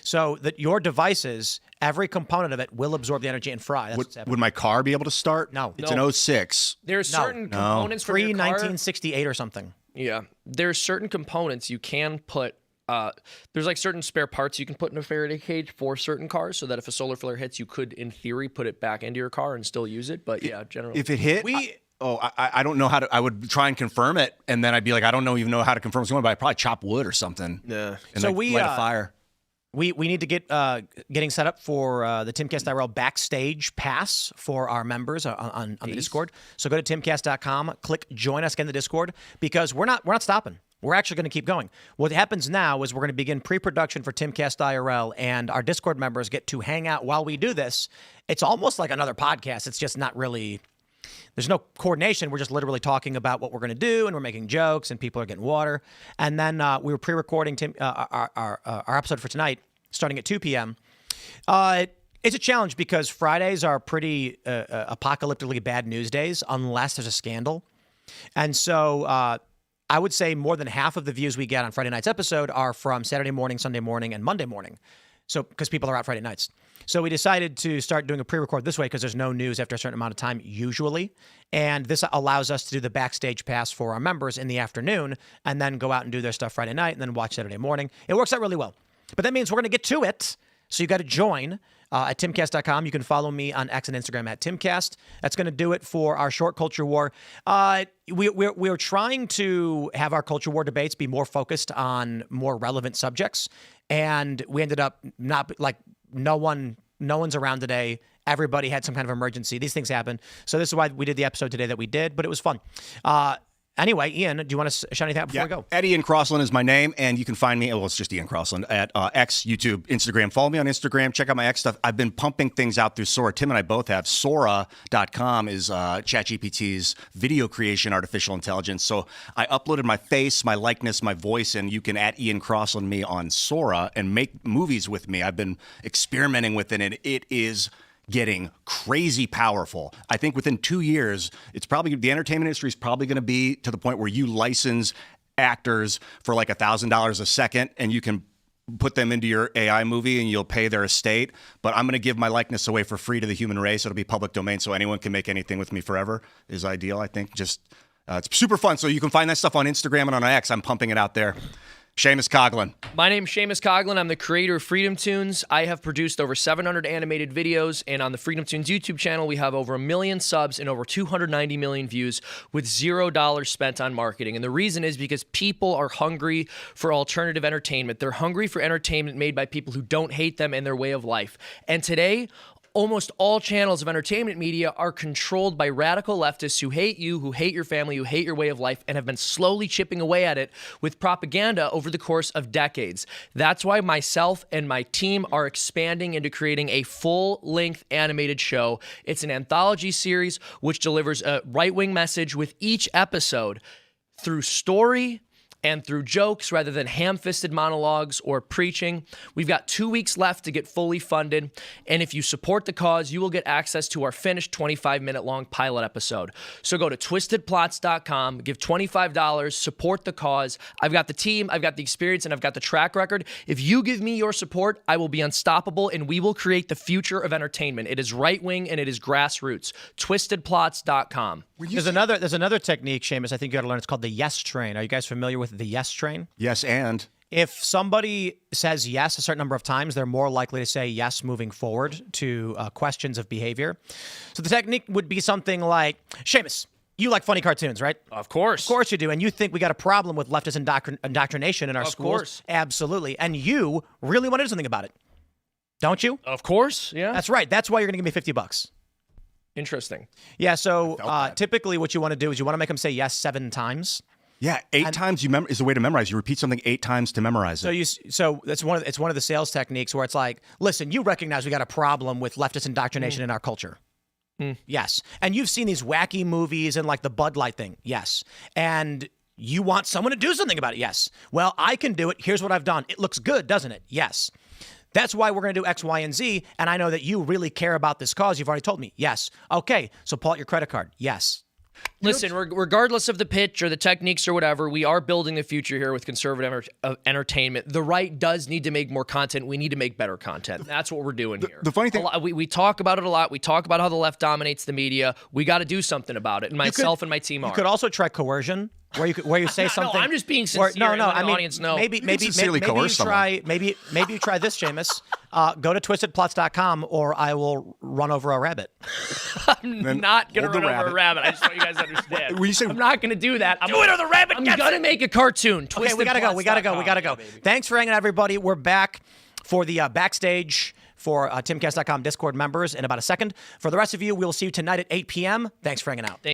So that your devices, every component of it will absorb the energy and fry. That's what's happening. Would my car be able to start? No. It's an 06. There's certain components from your car. Pre-1968 or something. Yeah. There's certain components you can put. There's like certain spare parts you can put in a Faraday cage for certain cars, so that if a solar flare hits, you could, in theory, put it back into your car and still use it. But yeah, generally, if it hit, I don't know how to. I would try and confirm it, and then I'd be like, I don't even know how to confirm it's going, but I'd probably chop wood or something. Yeah. And so light a fire. We need to get getting set up for the Timcast IRL backstage pass for our members on the Discord. So go to timcast.com, click join us, get in the Discord, because we're not stopping. We're actually going to keep going. What happens now is we're going to begin pre-production for Timcast IRL, and our Discord members get to hang out while we do this. It's almost like another podcast. It's just not really. There's no coordination. We're just literally talking about what we're going to do, and we're making jokes, and people are getting water. And then we were pre-recording our episode for tonight, starting at 2 p.m. It's a challenge because Fridays are pretty apocalyptically bad news days unless there's a scandal. And so I would say more than half of the views we get on Friday night's episode are from Saturday morning, Sunday morning, and Monday morning. So because people are out Friday nights. So we decided to start doing a pre-record this way because there's no news after a certain amount of time usually. And this allows us to do the backstage pass for our members in the afternoon and then go out and do their stuff Friday night and then watch Saturday morning. It works out really well. But that means we're going to get to it. So you got to join at timcast.com. You can follow me on X and Instagram at Timcast. That's going to do it for our short culture war. We're trying to have our culture war debates be more focused on more relevant subjects. And we ended up not like no one's around today. Everybody had some kind of emergency. These things happen. So this is why we did the episode today that we did, but it was fun. Anyway, Ian, do you want to shout anything out before we go? Ian Crossland is my name, and you can find me, well, it's just Ian Crossland, at X, YouTube, Instagram. Follow me on Instagram. Check out my X stuff. I've been pumping things out through Sora. Tim and I both have. Sora.com is ChatGPT's video creation artificial intelligence. So I uploaded my face, my likeness, my voice, and you can at Ian Crossland me on Sora and make movies with me. I've been experimenting with it, and it is getting crazy powerful. I think within 2 years, it's probably the entertainment industry is probably going to be to the point where you license actors for like $1,000 a second, and you can put them into your AI movie and you'll pay their estate. But I'm going to give my likeness away for free to the human race. It'll be public domain, so anyone can make anything with me forever is ideal. I think just it's super fun. So you can find that stuff on Instagram and on X. I'm pumping it out there. Seamus Coughlin. My name's Seamus Coughlin. I'm the creator of Freedom Tunes. I have produced over 700 animated videos, and on the Freedom Tunes YouTube channel, we have over 1 million subs and over 290 million views with $0 spent on marketing. And the reason is because people are hungry for alternative entertainment. They're hungry for entertainment made by people who don't hate them and their way of life. And today, almost all channels of entertainment media are controlled by radical leftists who hate you, who hate your family, who hate your way of life, and have been slowly chipping away at it with propaganda over the course of decades. That's why myself and my team are expanding into creating a full-length animated show. It's an anthology series which delivers a right-wing message with each episode through story and through jokes rather than ham-fisted monologues or preaching. We've got 2 weeks left to get fully funded, and if you support the cause, you will get access to our finished 25-minute-long pilot episode. So go to twistedplots.com, give $25, support the cause. I've got the team, I've got the experience, and I've got the track record. If you give me your support, I will be unstoppable, and we will create the future of entertainment. It is right-wing, and it is grassroots. twistedplots.com. There's another technique, Seamus, I think you got to learn. It's called the yes train. Are you guys familiar with the yes train? Yes, and If somebody says yes a certain number of times, they're more likely to say yes moving forward to questions of behavior. So the technique would be something like, Seamus, you like funny cartoons, right? Of course. Of course you do. And you think we got a problem with leftist indoctrination in our schools? Course. Absolutely. And you really want to do something about it, don't you? Of course, yeah. That's right. That's why you're going to give me $50. Interesting. Yeah, so typically what you want to do is you want to make them say yes 7 times. yeah, 8 times is the way to memorize. You repeat something 8 times to memorize it. So that's it's one of the sales techniques where it's like, listen, you recognize we got a problem with leftist indoctrination in our culture. Yes. And you've seen these wacky movies and like the Bud Light thing. Yes. And you want someone to do something about it. Yes. Well, I can do it. Here's what I've done. It looks good, doesn't it? Yes. That's why we're going to do X, Y, and Z. And I know that you really care about this cause. You've already told me. Yes. Okay. So pull out your credit card. Yes. Listen, regardless of the pitch or the techniques or whatever, we are building the future here with conservative entertainment. The right does need to make more content. We need to make better content. That's what we're doing here. The funny thing... We talk about it a lot. We talk about how the left dominates the media. We got to do something about it. And myself and my team are. You could also try coercion. Where you say something. No, I'm just being sincere. I mean, audience know. Maybe you try this, Seamus. Go to twistedplots.com, or I will run over a rabbit. I'm not gonna run over a rabbit. I just want you guys to understand. I'm not gonna do that. I'm gonna make a cartoon. Okay, we gotta go. We gotta go. Thanks for hanging out, everybody. We're back for the backstage for timcast.com Discord members in about a second. For the rest of you, we'll see you tonight at 8 p.m. Thanks for hanging out.